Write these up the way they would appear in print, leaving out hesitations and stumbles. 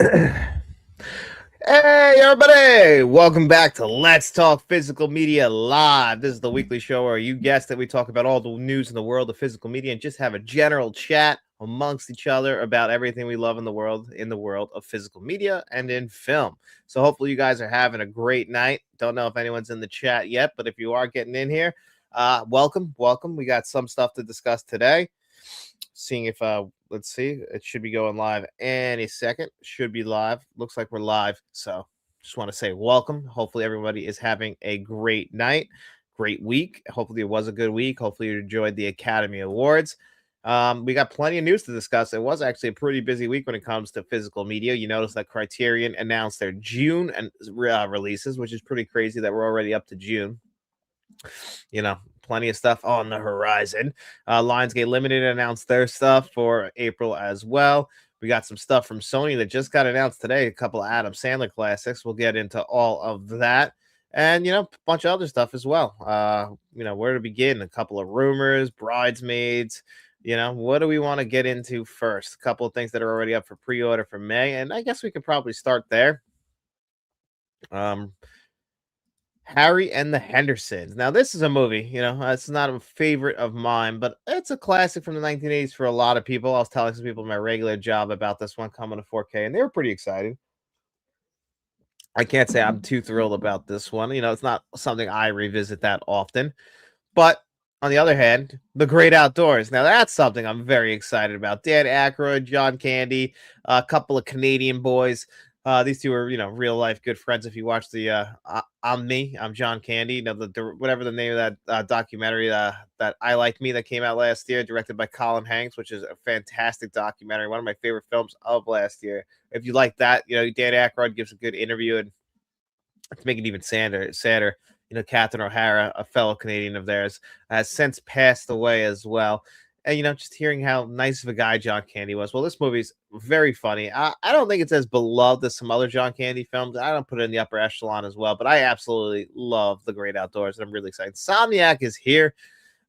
Hey, everybody! Welcome back to Let's Talk Physical Media Live. This is the weekly show where you guessed it, we talk about all the news in the world of physical media and just have a general chat amongst each other about everything we love in the world of physical media and in film. So hopefully you guys are having a great night. Don't know if anyone's in the chat yet, but if you are getting in here, welcome. We got some stuff to discuss today. Seeing if let's see, it should be going live any second. Should be live. Looks like we're live. So just want to say welcome. Hopefully everybody is having a great night, great week. Hopefully it was a good week. Hopefully you enjoyed the Academy Awards. We got plenty of news to discuss. It was actually a pretty busy week when it comes to physical media. You notice that Criterion announced their June and releases, which is pretty crazy that we're already up to June. Plenty of stuff on the horizon. Lionsgate Limited announced their stuff for April as well. We got some stuff from Sony that just got announced today, a couple of Adam Sandler classics. We'll get into all of that. And, a bunch of other stuff as well. Where to begin? A couple of rumors, Bridesmaids. What do we want to get into first? A couple of things that are already up for pre-order for May. And I guess we could probably start there. Harry and the Hendersons. Now, this is a movie, it's not a favorite of mine, but it's a classic from the 1980s for a lot of people. I was telling some people in my regular job about this one coming to 4K, and they were pretty excited. I can't say I'm too thrilled about this one. It's not something I revisit that often. But on the other hand, The Great Outdoors. Now, that's something I'm very excited about. Dan Aykroyd, John Candy, a couple of Canadian boys. These two are, real life good friends. If you watch the I'm John Candy, whatever the name of that documentary that I Like Me that came out last year, directed by Colin Hanks, which is a fantastic documentary, one of my favorite films of last year. If you like that, Dan Aykroyd gives a good interview, and to make it even sadder, Catherine O'Hara, a fellow Canadian of theirs, has since passed away as well. And just hearing how nice of a guy John Candy was. Well, this movie's very funny. I don't think it's as beloved as some other John Candy films. I don't put it in the upper echelon as well, but I absolutely love The Great Outdoors, and I'm really excited. Insomniac is here.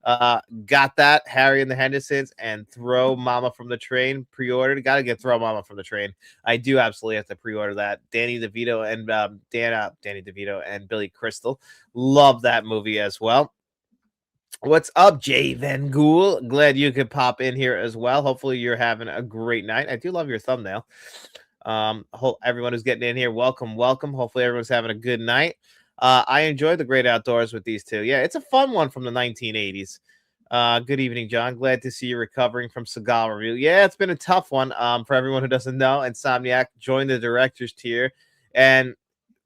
Got that, Harry and the Hendersons, and Throw Mama from the Train pre-ordered. Got to get Throw Mama from the Train. I do absolutely have to pre-order that. Danny DeVito and Danny DeVito and Billy Crystal. Love that movie as well. What's up, Jay Van Gool? Glad you could pop in here as well. Hopefully you're having a great night. I do love your thumbnail. Hope everyone who's getting in here, welcome. Hopefully everyone's having a good night. I enjoyed The Great Outdoors with these two. Yeah, it's a fun one from the 1980s. Good evening, John. Glad to see you recovering from Seagal review. Yeah, it's been a tough one. For everyone who doesn't know, Insomniac joined the director's tier, and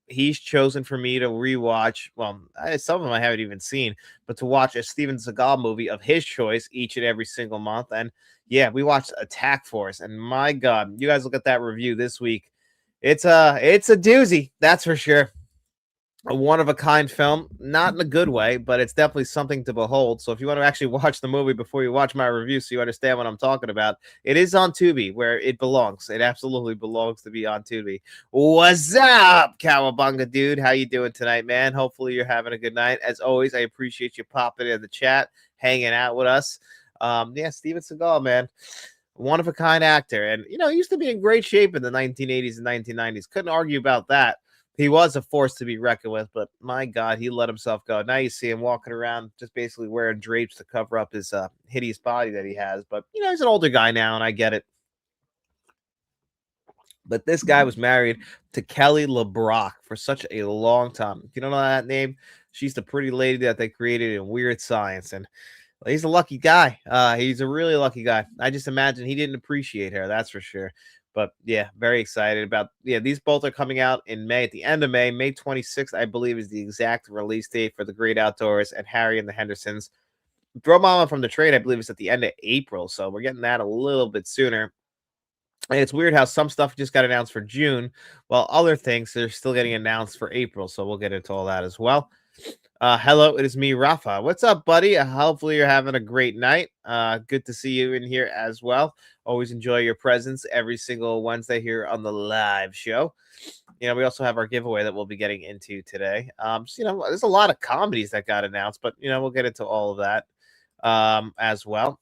he's chosen for me to rewatch. Well, some of them I haven't even seen, but to watch a Steven Seagal movie of his choice each and every single month. And yeah, we watched Attack Force, and my God, you guys look at that review this week. It's a doozy, that's for sure. A one-of-a-kind film, not in a good way, but it's definitely something to behold. So if you want to actually watch the movie before you watch my review so you understand what I'm talking about, it is on Tubi, where it belongs. It absolutely belongs to be on Tubi. What's up, Cowabunga dude? How you doing tonight, man? Hopefully you're having a good night. As always, I appreciate you popping in the chat, hanging out with us. Yeah, Steven Seagal, man. One-of-a-kind actor. And, he used to be in great shape in the 1980s and 1990s. Couldn't argue about that. He was a force to be reckoned with, but my God, he let himself go. Now you see him walking around just basically wearing drapes to cover up his hideous body that he has. But, he's an older guy now, and I get it. But this guy was married to Kelly LeBrock for such a long time. If you don't know that name, she's the pretty lady that they created in Weird Science. And he's a lucky guy. He's a really lucky guy. I just imagine he didn't appreciate her, that's for sure. But yeah, very excited about, these both are coming out in May, at the end of May. May 26th, I believe, is the exact release date for The Great Outdoors and Harry and the Hendersons. Throw Mama from the Train, I believe, is at the end of April. So we're getting that a little bit sooner. And it's weird how some stuff just got announced for June, while other things are still getting announced for April. So we'll get into all that as well. Hello, it is me, Rafa. What's up, buddy? Hopefully you're having a great night. Good to see you in here as well. Always enjoy your presence every single Wednesday here on the live show. We also have our giveaway that we'll be getting into today. There's a lot of comedies that got announced, but we'll get into all of that as well.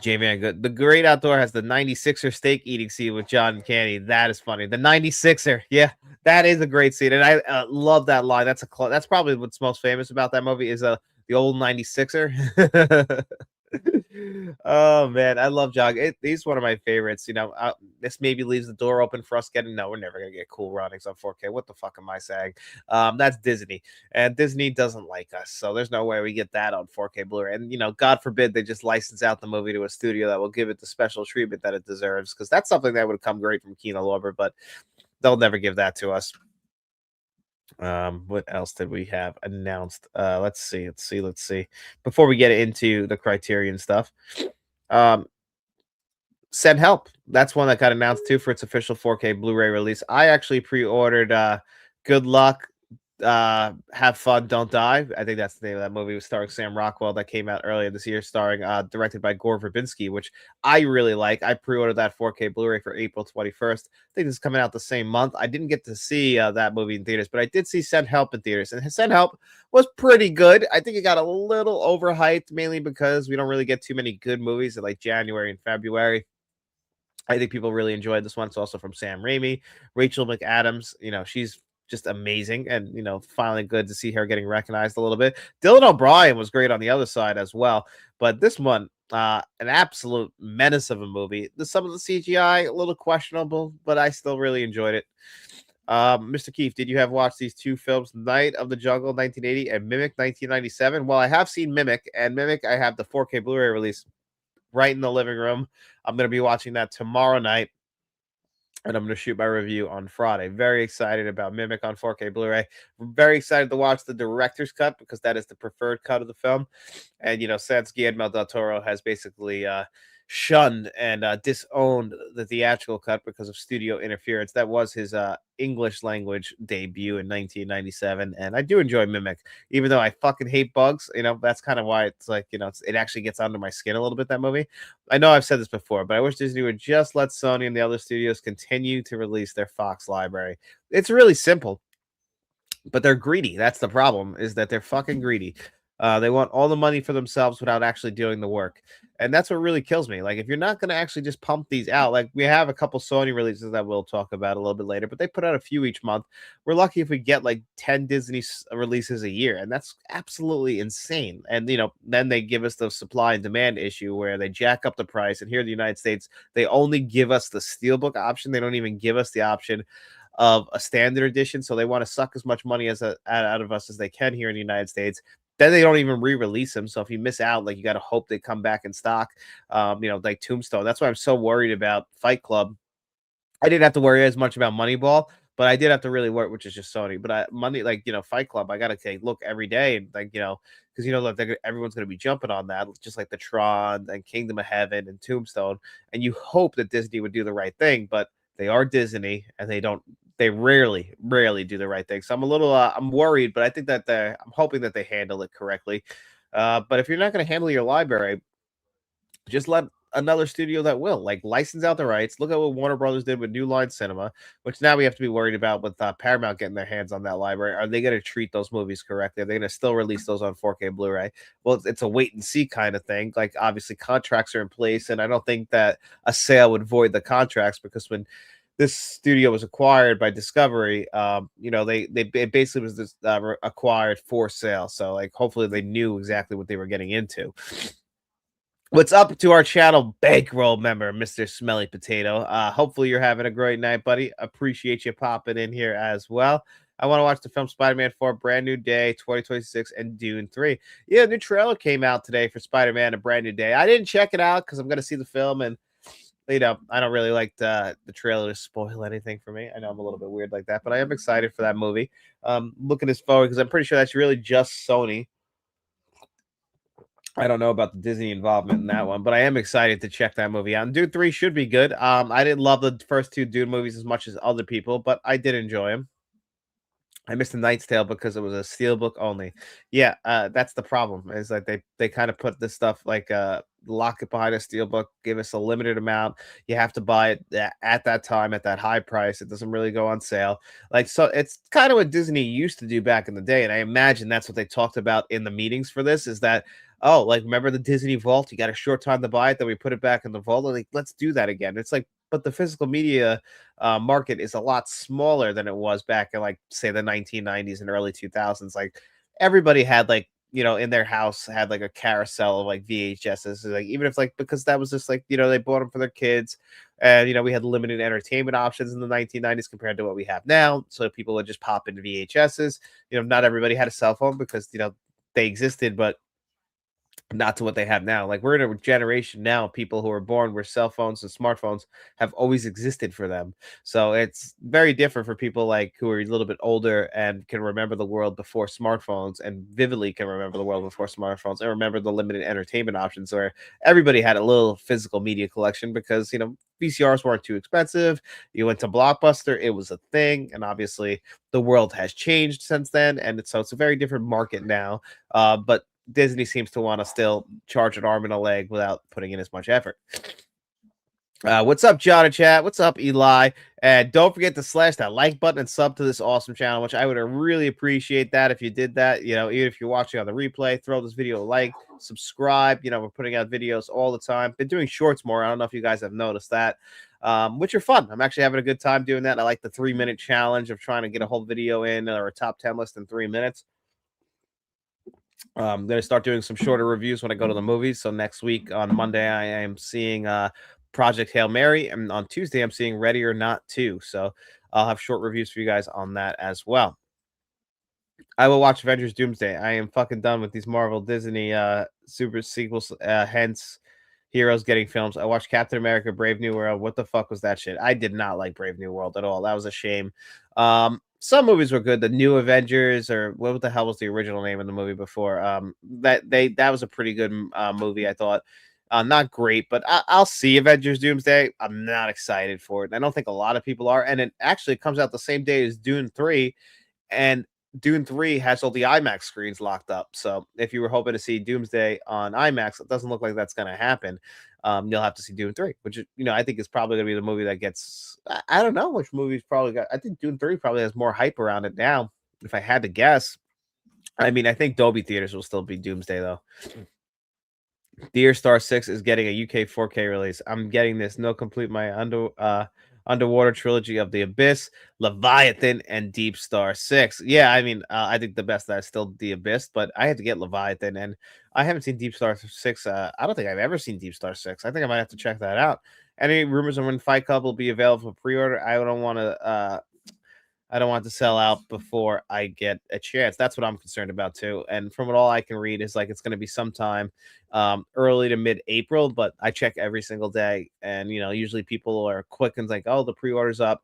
Jamie and good. The Great Outdoor has the 96er steak eating scene with John and Candy. That is funny. The 96er. Yeah, that is a great scene. And I love that line. That's probably what's most famous about that movie is the old 96er. Oh man, I love Jog. He's one of my favorites. This maybe leaves the door open for us getting. No, we're never gonna get cool runnings on 4K. What the fuck am I saying? That's Disney, and Disney doesn't like us, so there's no way we get that on 4K Blu-ray. And God forbid they just license out the movie to a studio that will give it the special treatment that it deserves, because that's something that would come great from Kino Lorber, but they'll never give that to us. What else did we have announced? Let's see. Before we get into the Criterion stuff, um, Send Help. That's one that got announced too for its official 4K Blu-ray release. I actually pre-ordered Good Luck, Have Fun, Don't Die. I think that's the name of that movie. It was starring Sam Rockwell that came out earlier this year, directed by Gore Verbinski, which I really like. I pre-ordered that 4K Blu-ray for April 21st. I think it's coming out the same month. I didn't get to see that movie in theaters, but I did see Send Help in theaters, and Send Help was pretty good. I think it got a little overhyped, mainly because we don't really get too many good movies in like January and February. I think people really enjoyed this one. It's also from Sam Raimi, Rachel McAdams. She's just amazing, and finally good to see her getting recognized a little bit. Dylan O'Brien was great on the other side as well, but this one, an absolute menace of a movie. Some of the CGI a little questionable, but I still really enjoyed it. Mr. Keefe, did you have watched these two films, Night of the Jungle 1980 and Mimic 1997? Well, I have seen Mimic, and Mimic I have the 4K Blu-ray release right in the living room. I'm going to be watching that tomorrow night, and I'm going to shoot my review on Friday. Very excited about Mimic on 4K Blu-ray. Very excited to watch the director's cut, because that is the preferred cut of the film. And, since Guillermo del Toro has basically shunned and disowned the theatrical cut because of studio interference. That was his English language debut in 1997, and I do enjoy Mimic, even though I fucking hate bugs. That's kind of why it's like, it actually gets under my skin a little bit, that movie. I know I've said this before, but I wish Disney would just let Sony and the other studios continue to release their Fox library. It's really simple, but they're greedy. That's the problem, is that they're fucking greedy. They want all the money for themselves without actually doing the work. And that's what really kills me. Like, if you're not going to actually just pump these out, like we have a couple Sony releases that we'll talk about a little bit later, but they put out a few each month. We're lucky if we get like 10 Disney releases a year, and that's absolutely insane. And, then they give us the supply and demand issue where they jack up the price. And here in the United States, they only give us the Steelbook option. They don't even give us the option of a standard edition. So they want to suck as much money out of us as they can here in the United States. Then they don't even re-release them. So if you miss out, like, you got to hope they come back in stock. Like Tombstone. That's why I'm so worried about Fight Club. I didn't have to worry as much about Moneyball, but I did have to really worry, which is just Sony. But Fight Club, I got to take look every day, and because like everyone's going to be jumping on that, just like the Tron and Kingdom of Heaven and Tombstone. And you hope that Disney would do the right thing, but they are Disney, and they rarely do the right thing. So I'm a little, I'm worried, but I think that I'm hoping that they handle it correctly. But if you're not going to handle your library, just let another studio that will, like, license out the rights. Look at what Warner Brothers did with New Line Cinema, which now we have to be worried about with Paramount getting their hands on that library. Are they going to treat those movies correctly? Are they going to still release those on 4K Blu-ray? Well, it's a wait and see kind of thing. Like, obviously contracts are in place, and I don't think that a sale would void the contracts, because when this studio was acquired by Discovery, it basically was this, acquired for sale. So, like, hopefully they knew exactly what they were getting into. What's up to our channel bankroll member, Mr. Smelly Potato? Hopefully you're having a great night, buddy. Appreciate you popping in here as well. I want to watch the film Spider-Man 4, Brand New Day, 2026, and Dune 3. Yeah, the new trailer came out today for Spider-Man, A Brand New Day. I didn't check it out because I'm going to see the film, and I don't really like the trailer to spoil anything for me. I know I'm a little bit weird like that, but I am excited for that movie. Looking this forward, because I'm pretty sure that's really just Sony. I don't know about the Disney involvement in that one, but I am excited to check that movie out. And Dune 3 should be good. I didn't love the first two Dune movies as much as other people, but I did enjoy them. I missed The Knight's Tale because it was a steelbook only. Yeah, that's the problem. Is like they kind of put this stuff like lock it behind a steelbook, give us a limited amount. You have to buy it at that time at that high price. It doesn't really go on sale. Like, so it's kind of what Disney used to do back in the day, and I imagine that's what they talked about in the meetings for this. Is that "Oh, like, remember the Disney Vault? You got a short time to buy it, then we put it back in the vault." Like, let's do that again. It's like, but the physical media market is a lot smaller than it was back in, like, say, the 1990s and early 2000s. Like, everybody had, like, in their house had like a carousel of like VHSs, like, even if, like, because that was just like, they bought them for their kids, and we had limited entertainment options in the 1990s compared to what we have now. So people would just pop into VHSs. Not everybody had a cell phone because they existed, but not to what they have now. Like, we're in a generation now, people who are born where cell phones and smartphones have always existed for them. So it's very different for people like who are a little bit older and can remember the world before smartphones, and vividly can remember the world before smartphones, and remember the limited entertainment options where everybody had a little physical media collection because VCRs weren't too expensive. You went to Blockbuster, it was a thing, and obviously the world has changed since then, and so it's a very different market now. But Disney seems to want to still charge an arm and a leg without putting in as much effort. What's up, John and Chat? What's up, Eli? And don't forget to slash that like button and sub to this awesome channel, which I would really appreciate that if you did that. Even if you're watching on the replay, throw this video a like, subscribe. We're putting out videos all the time. Been doing shorts more. I don't know if you guys have noticed that, which are fun. I'm actually having a good time doing that. I like the 3-minute challenge of trying to get a whole video in, or a top 10 list in 3 minutes. I'm going to start doing some shorter reviews when I go to the movies. So next week on Monday, I am seeing Project Hail Mary, and on Tuesday, I'm seeing Ready or Not 2. So I'll have short reviews for you guys on that as well. I will watch Avengers Doomsday. I am fucking done with these Marvel Disney super sequels, hence heroes getting films. I watched Captain America Brave New World. What the fuck was that shit? I did not like Brave New World at all. That was a shame. Some movies were good. The New Avengers, or what the hell was the original name of the movie before? That was a pretty good movie, I thought. Not great, but I'll see Avengers Doomsday. I'm not excited for it. I don't think a lot of people are, and it actually comes out the same day as Dune 3, and Dune 3 has all the IMAX screens locked up. So if you were hoping to see Doomsday on IMAX, it doesn't look like that's going to happen. You'll have to see Dune 3, which I think is probably going to be the movie that gets. I don't know which movie's probably got. I think Dune 3 probably has more hype around it now. If I had to guess, I mean, I think Dolby theaters will still be Doomsday though. Dear Star 6 is getting a UK 4K release. I'm getting this. No, complete my underwater trilogy of The Abyss, Leviathan, and Deep Star 6. Yeah, I mean, I think the best that is still The Abyss, but I had to get Leviathan, and I haven't seen Deep Star 6. I don't think I've ever seen Deep Star 6. I think I might have to check that out. Any rumors on when Fight Club will be available for pre-order? I don't want to sell out before I get a chance. That's what I'm concerned about too. And from what all I can read is like it's going to be sometime early to mid-April, but I check every single day, and usually people are quick and like, oh, the pre-order's up.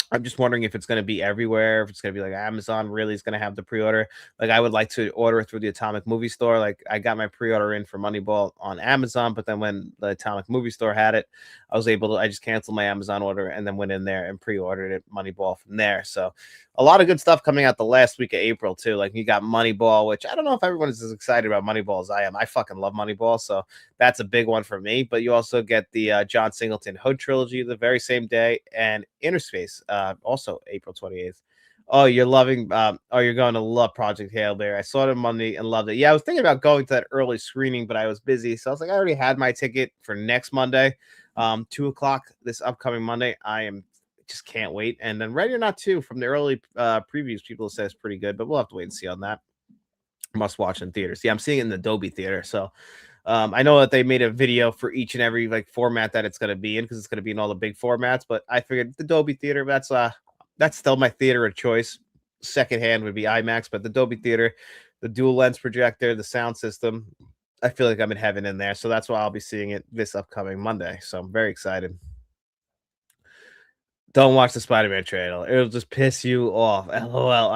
I'm just wondering if it's going to be everywhere, if it's going to be like Amazon really is going to have the pre-order. Like, I would like to order it through the Atomic Movie Store. Like, I got my pre-order in for Moneyball on Amazon, but then when the Atomic Movie Store had it, I just canceled my Amazon order and then went in there and pre-ordered it Moneyball from there. So a lot of good stuff coming out the last week of April too. Like, you got Moneyball, which I don't know if everyone is as excited about Moneyball as I am. I fucking love Moneyball, so that's a big one for me. But you also get the John Singleton Hood trilogy the very same day, and Interspace, also April 28th. Oh, you're going to love Project Hail Mary. I saw it on Monday and loved it. Yeah, I was thinking about going to that early screening, but I was busy. So I was like, I already had my ticket for next Monday, 2 o'clock this upcoming Monday. Just can't wait. And then Ready or Not 2 from the early previews, people say it's pretty good, but we'll have to wait and see on that. Must watch in theaters. Yeah, I'm seeing it in the Dolby theater. So I know that they made a video for each and every like format that it's going to be in, because it's going to be in all the big formats. But I figured the Dolby theater, that's still my theater of choice. Secondhand would be IMAX, but the Dolby theater, the dual lens projector, the sound system, I feel like I'm in heaven in there. So that's why I'll be seeing it this upcoming Monday. So I'm very excited. Don't watch the Spider-Man trailer. It'll just piss you off. LOL.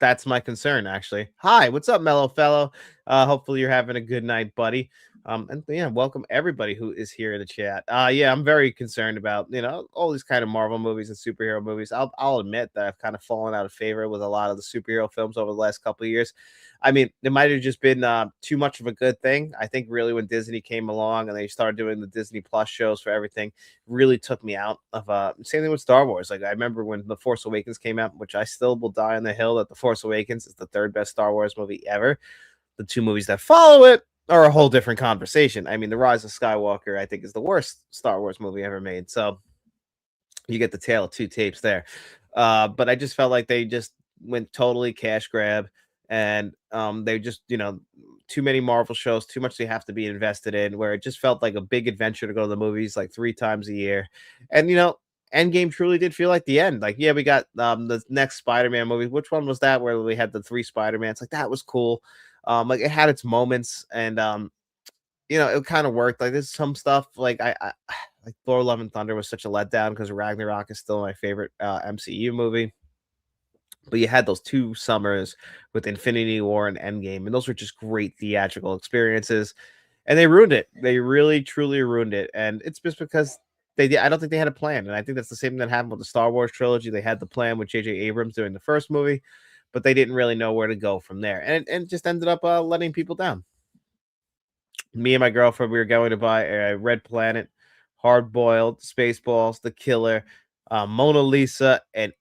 That's my concern, actually. Hi, what's up, mellow fellow? Hopefully you're having a good night, buddy. And yeah, welcome everybody who is here in the chat. Yeah, I'm very concerned about all these kind of Marvel movies and superhero movies. I'll admit that I've kind of fallen out of favor with a lot of the superhero films over the last couple of years. I mean, it might have just been too much of a good thing. I think really when Disney came along and they started doing the Disney Plus shows for everything, really took me out of same thing with Star Wars. Like, I remember when The Force Awakens came out, which I still will die on the hill that The Force Awakens is the third best Star Wars movie ever. The two movies that follow it are a whole different conversation. I mean, The Rise of Skywalker, I think, is the worst Star Wars movie ever made. So you get the tale of two tapes there. But I just felt like they just went totally cash grab, and they just, too many Marvel shows, too much they have to be invested in, where it just felt like a big adventure to go to the movies like three times a year. And Endgame truly did feel like the end. Like, yeah, we got the next Spider-Man movie. Which one was that where we had the three Spider-Mans? Like, that was cool. Like, it had its moments, and it kind of worked. Like, there's some stuff like I like Thor: Love and Thunder was such a letdown because Ragnarok is still my favorite MCU movie. But you had those two summers with Infinity War and Endgame, and those were just great theatrical experiences. And they ruined it. They really, truly ruined it. And it's just because they did. I don't think they had a plan. And I think that's the same thing that happened with the Star Wars trilogy. They had the plan with J.J. Abrams doing the first movie, but they didn't really know where to go from there. And it just ended up letting people down. Me and my girlfriend, we were going to buy a Red Planet, Hard Boiled, Spaceballs, The Killer, Mona Lisa, and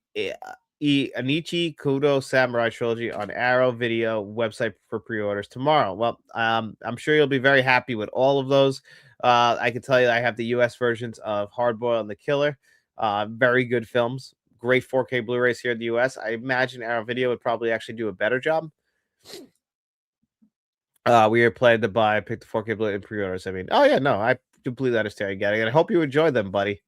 Anichi Kudo Samurai Trilogy on Arrow Video website for pre-orders tomorrow. Well, I'm sure you'll be very happy with all of those. I can tell you I have the US versions of Hard Boiled and The Killer. Very good films. Great 4K Blu-rays here in the US. I imagine Arrow Video would probably actually do a better job. We are planning to pick the 4K Blu-ray in pre-orders. I mean, oh yeah, no, I completely understand you getting it. I hope you enjoy them, buddy.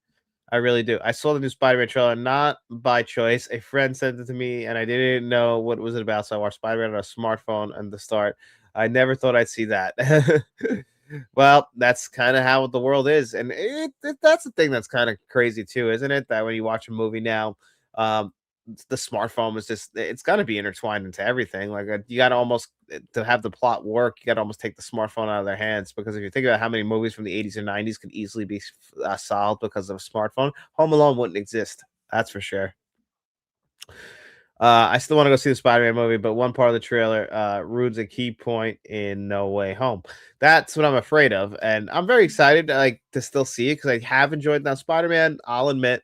I really do. I saw the new Spider-Man trailer not by choice. A friend sent it to me, and I didn't know what was it about. So I watched Spider-Man on a smartphone and the start. I never thought I'd see that. Well, that's kind of how the world is, and that's the thing that's kind of crazy too, isn't it? That when you watch a movie now, um, the smartphone is it's got to be intertwined into everything. Like you got to almost to have the plot work, you got to almost take the smartphone out of their hands because if you think about how many movies from the 80s and 90s could easily be solved because of a smartphone, Home Alone wouldn't exist. That's for sure. I still want to go see the Spider-Man movie, but one part of the trailer ruins a key point in No Way Home. That's what I'm afraid of, and I'm very excited to still see it because I have enjoyed now Spider-Man. I'll admit,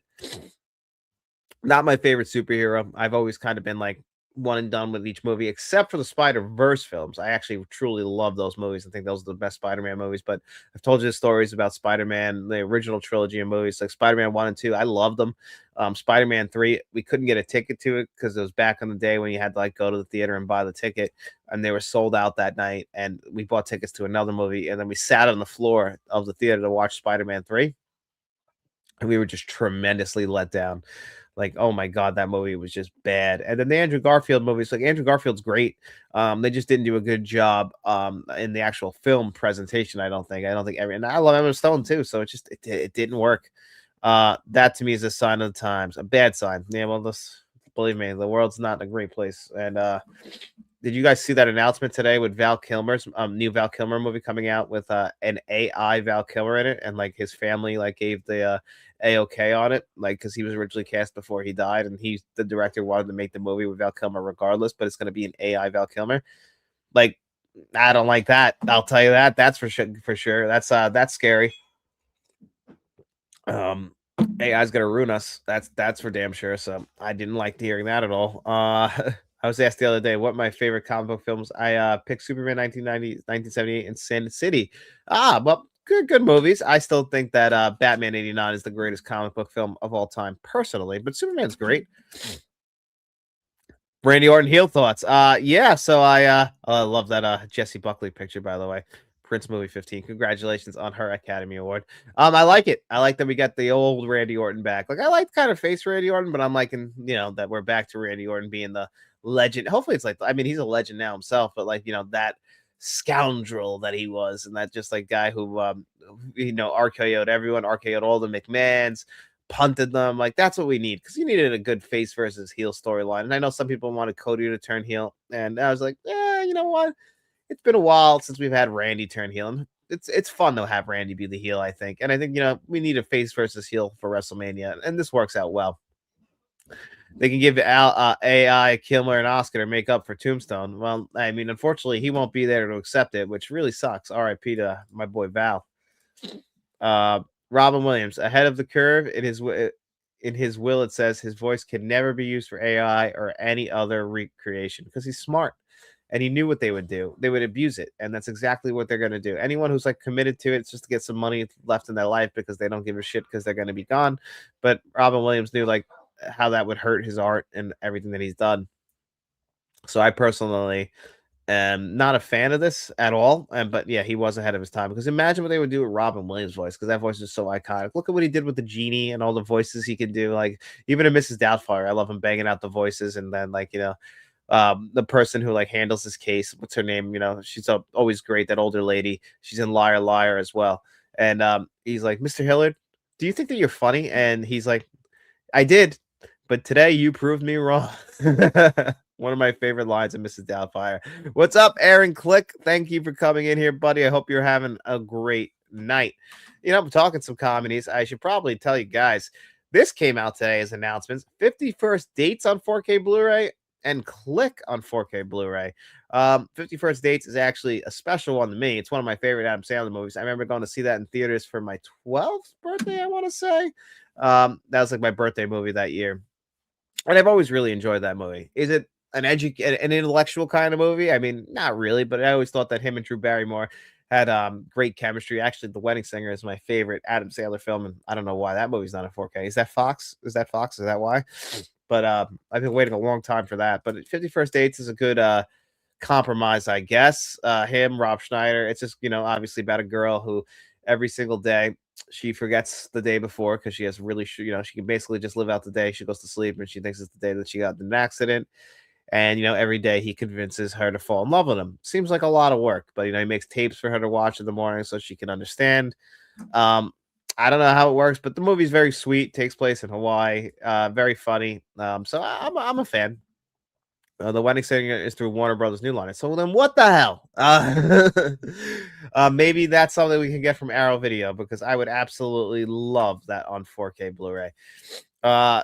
not my favorite superhero. I've always kind of been like one and done with each movie, except for the Spider-Verse films. I actually truly love those movies. I think those are the best Spider-Man movies. But I've told you the stories about Spider-Man, the original trilogy of movies, like Spider-Man 1 and 2. I love them. Spider-Man 3, we couldn't get a ticket to it because it was back in the day when you had to go to the theater and buy the ticket, and they were sold out that night. And we bought tickets to another movie, and then we sat on the floor of the theater to watch Spider-Man 3. And we were just tremendously let down. Like, oh my god, that movie was just bad. And then the Andrew Garfield movies, like Andrew Garfield's great. They just didn't do a good job in the actual film presentation. I don't think and I love Emma Stone too. So it didn't work. That to me is a sign of the times, a bad sign. Yeah, well, believe me, the world's not in a great place. And did you guys see that announcement today with Val Kilmer's new Val Kilmer movie coming out with an AI Val Kilmer in it, and his family gave the A-OK on it, because he was originally cast before he died, and the director wanted to make the movie with Val Kilmer regardless, but it's going to be an AI Val Kilmer. Like, I don't like that. I'll tell you that. That's for sure. That's scary. AI's gonna ruin us. That's for damn sure. So I didn't like hearing that at all. I was asked the other day what my favorite comic book films. I picked Superman 1990, 1978, and Sin City. But good movies. I still think that Batman 89 is the greatest comic book film of all time, personally. But Superman's great. Randy Orton heel thoughts. Yeah, so I love that Jesse Buckley picture, by the way. Prince movie 15. Congratulations on her Academy Award. I like it. I like that we got the old Randy Orton back. I like kind of face Randy Orton, but I'm liking, that we're back to Randy Orton being the legend. Hopefully it's he's a legend now himself, but that scoundrel that he was, and that just guy who RKO'd everyone, RKO'd all the McMahons, punted them. That's what we need, because you needed a good face versus heel storyline. And I know some people wanted Cody to turn heel, and I was like, you know what? It's been a while since we've had Randy turn heel, and it's fun to have Randy be the heel, I think. And I think we need a face versus heel for WrestleMania, and this works out well. They can give AI Kilmer and Oscar to make up for Tombstone. Well, I mean, unfortunately, he won't be there to accept it, which really sucks. R.I.P. to my boy Val. Robin Williams, ahead of the curve. In his will, it says his voice can never be used for AI or any other recreation because he's smart. and he knew what they would do. They would abuse it, and that's exactly what they're going to do. Anyone who's like committed to it, it's just to get some money left in their life because they don't give a shit because they're going to be gone. But Robin Williams knew like how that would hurt his art and everything that he's done. So I personally am not a fan of this at all. But yeah, he was ahead of his time because imagine what they would do with Robin Williams' voice because that voice is so iconic. Look at what he did with the genie and all the voices he can do. Like even in Mrs. Doubtfire, I love him banging out the voices and then like the person who like handles his case. What's her name? She's always great. That older lady. She's in Liar Liar as well. And he's like, Mr. Hillard, do you think that you're funny? And he's like, I did, but today you proved me wrong. One of my favorite lines of Mrs. Doubtfire. What's up, Aaron Click? Thank you for coming in here, buddy. I hope you're having a great night. I'm talking some comedies. I should probably tell you guys, this came out today as announcements. 51st Dates on 4K Blu-ray and Click on 4K Blu-ray. 51st Dates is actually a special one to me. It's one of my favorite Adam Sandler movies. I remember going to see that in theaters for my 12th birthday, I want to say. That was like my birthday movie that year. And I've always really enjoyed that movie. Is it an intellectual kind of movie? I mean, not really, but I always thought that him and Drew Barrymore had great chemistry. Actually, The Wedding Singer is my favorite Adam Sandler film, and I don't know why that movie's not in 4K. Is that Fox? Is that why? But I've been waiting a long time for that. But 51st Dates is a good compromise, I guess. Him, Rob Schneider. It's just, obviously about a girl who every single day she forgets the day before because she has really, she can basically just live out the day. She goes to sleep and she thinks it's the day that she got in an accident. And, every day he convinces her to fall in love with him. Seems like a lot of work, but, he makes tapes for her to watch in the morning so she can understand. I don't know how it works, but the movie's very sweet. Takes place in Hawaii. Very funny. So I'm a fan. The Wedding Singer is through Warner Brothers New Line. So then what the hell? Maybe that's something we can get from Arrow Video because I would absolutely love that on 4K Blu-ray.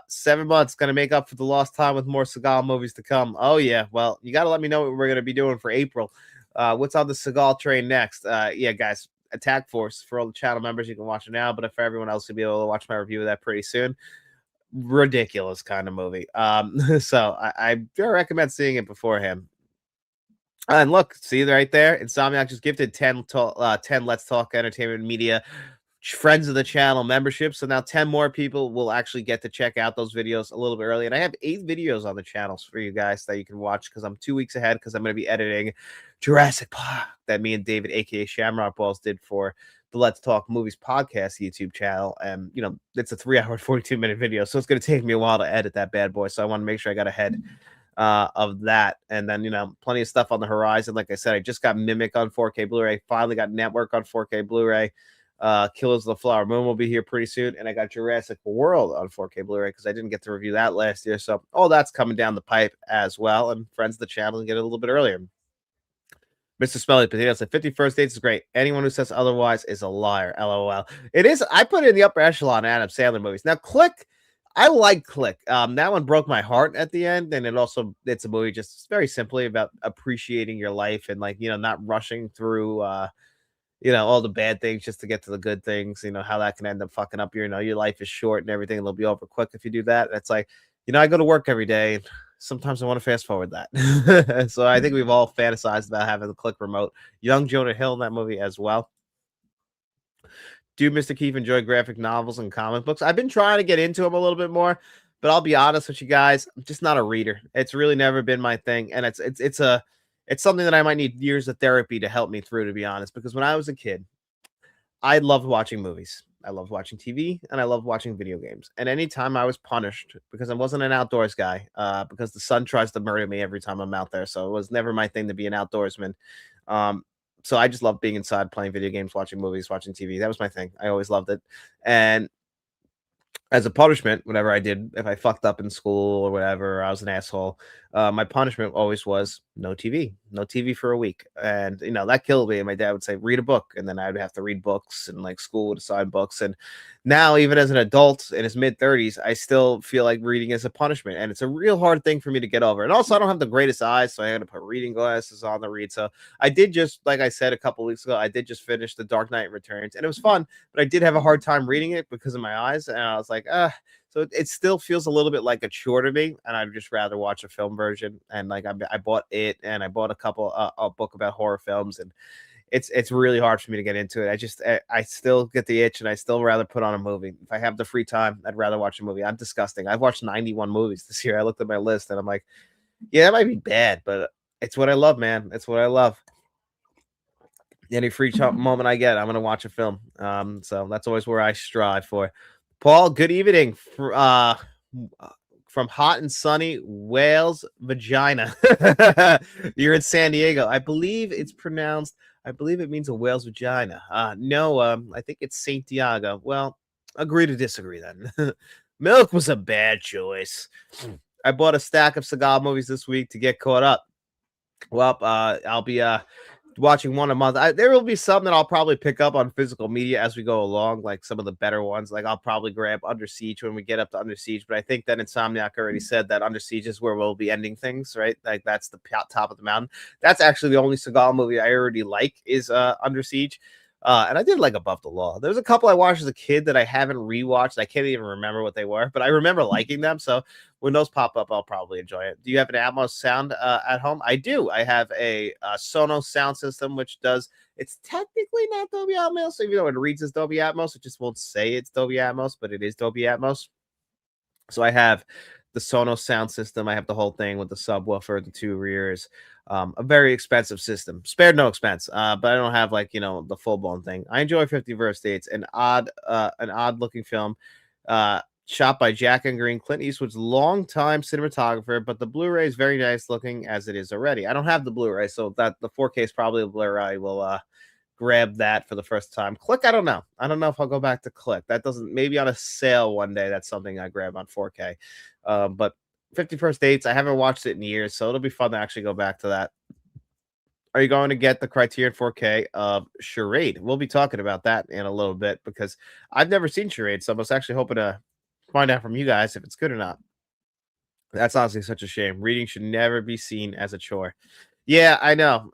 7 months going to make up for the lost time with more Seagal movies to come. Oh yeah, well, you got to let me know what we're going to be doing for April. What's on the Seagal train next? Yeah, guys, Attack Force for all the channel members, you can watch it now, but for everyone else, you'll be able to watch my review of that pretty soon. Ridiculous kind of movie. So I recommend seeing it beforehand. And look, see right there, Insomniac just gifted 10 Let's Talk Entertainment Media friends of the channel membership. So now 10 more people will actually get to check out those videos a little bit early. And I have 8 videos on the channels for you guys that you can watch because I'm 2 weeks ahead because I'm going to be editing Jurassic Park that me and David, aka Shamrock Balls, did for the Let's Talk Movies podcast YouTube channel. And, it's a 3-hour, 42-minute video. So it's going to take me a while to edit that bad boy. So I want to make sure I got ahead of that. And then, plenty of stuff on the horizon. Like I said, I just got Mimic on 4K Blu-ray. Finally got Network on 4K Blu-ray. Killers of the Flower Moon will be here pretty soon, and I got Jurassic World on 4K Blu-ray because I didn't get to review that last year, so all that's coming down the pipe as well, and friends of the channel get it a little bit earlier. Mr. Smelly Potato said 51st Dates is great. Anyone who says otherwise is a liar. LOL. It is. I put it in the upper echelon of Adam Sandler movies. Now, Click, I like Click. That one broke my heart at the end, and it's a movie just very simply about appreciating your life and not rushing through all the bad things just to get to the good things, how that can end up fucking up your life is short and everything. It'll be over quick if you do that. It's like, I go to work every day and sometimes I want to fast forward that. So I think we've all fantasized about having the Click remote. Young Jonah Hill in that movie as well. Do Mr. Keefe enjoy graphic novels and comic books? I've been trying to get into them a little bit more, but I'll be honest with you guys, I'm just not a reader. It's really never been my thing. And it's something that I might need years of therapy to help me through, to be honest, because when I was a kid, I loved watching movies. I loved watching TV and I loved watching video games. And anytime I was punished because I wasn't an outdoors guy, because the sun tries to murder me every time I'm out there. So it was never my thing to be an outdoorsman. So I just loved being inside, playing video games, watching movies, watching TV. That was my thing. I always loved it. And as a punishment, whenever I did, if I fucked up in school or whatever, I was an asshole. My punishment always was no TV for a week. And, that killed me. And my dad would say, read a book. And then I would have to read books and school would assign books. And now, even as an adult in his mid-30s, I still feel like reading is a punishment. And it's a real hard thing for me to get over. And also, I don't have the greatest eyes, so I had to put reading glasses on to read. So I did just, like I said a couple weeks ago, I did just finish The Dark Knight Returns. And it was fun, but I did have a hard time reading it because of my eyes. And I was like, So it still feels a little bit like a chore to me, and I'd just rather watch a film version. And like I bought it, and I bought a book about horror films, and it's really hard for me to get into it. I still get the itch, and I still rather put on a movie. If I have the free time, I'd rather watch a movie. I'm disgusting. I've watched 91 movies this year. I looked at my list, and I'm like, yeah, that might be bad, but it's what I love, man. It's what I love. Any free moment I get, I'm gonna watch a film. So that's always where I strive for. Paul, good evening. From hot and sunny Wales, vagina. You're in San Diego. I believe it's pronounced. I believe it means a whale's vagina. No, I think it's Saint Diego. Well, agree to disagree then. Milk was a bad choice. I bought a stack of Seagal movies this week to get caught up. Well, I'll be watching one a month. There will be some that I'll probably pick up on physical media as we go along, like some of the better ones. Like I'll probably grab Under Siege when we get up to Under Siege. But I think that Insomniac already said that Under Siege is where we'll be ending things, right? Like that's the top of the mountain. That's actually the only Seagal movie I already like is Under Siege. And I did like Above the Law. There's a couple I watched as a kid that I haven't rewatched. I can't even remember what they were, but I remember liking them. So when those pop up, I'll probably enjoy it. Do you have an Atmos sound at home? I do. I have a Sonos sound system, which does. It's technically not Dolby Atmos, even though it reads as Dolby Atmos. It just won't say it's Dolby Atmos, but it is Dolby Atmos. So I have the Sonos sound system. I have the whole thing with the subwoofer, the two rears. A very expensive system, spared no expense. But I don't have like the full blown thing. I enjoy 50 First Dates, an odd looking film, shot by Jack and Green, Clint Eastwood's longtime cinematographer. But the Blu-ray is very nice looking as it is already. I don't have the Blu-ray, so that the 4K is probably the Blu-ray. I will grab that for the first time. Click, I don't know. I don't know if I'll go back to Click. That doesn't, maybe on a sale one day. That's something I grab on 4K. But 50 First Dates, I haven't watched it in years, so it'll be fun to actually go back to that. Are you going to get the Criterion 4K of Charade? We'll be talking about that in a little bit because I've never seen Charade, so I was actually hoping to find out from you guys if it's good or not. That's honestly such a shame. Reading should never be seen as a chore. Yeah, I know.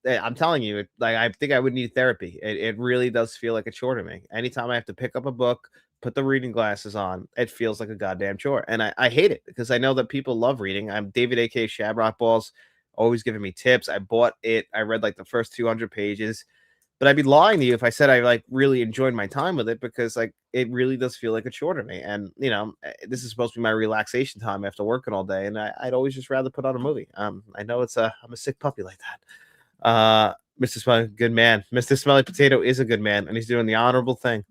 I'm telling you, like I think I would need therapy. It really does feel like a chore to me. Anytime I have to pick up a book, put the reading glasses on, it feels like a goddamn chore. And I hate it because I know that people love reading. I'm David A.K. Shamrock Balls, always giving me tips. I bought it. I read like the first 200 pages. But I'd be lying to you if I said I like really enjoyed my time with it because like it really does feel like a chore to me. And this is supposed to be my relaxation time after working all day, and I'd always just rather put on a movie. I know I'm a sick puppy like that. Mr. Smelly, good man. Mr. Smelly Potato is a good man, and he's doing the honorable thing.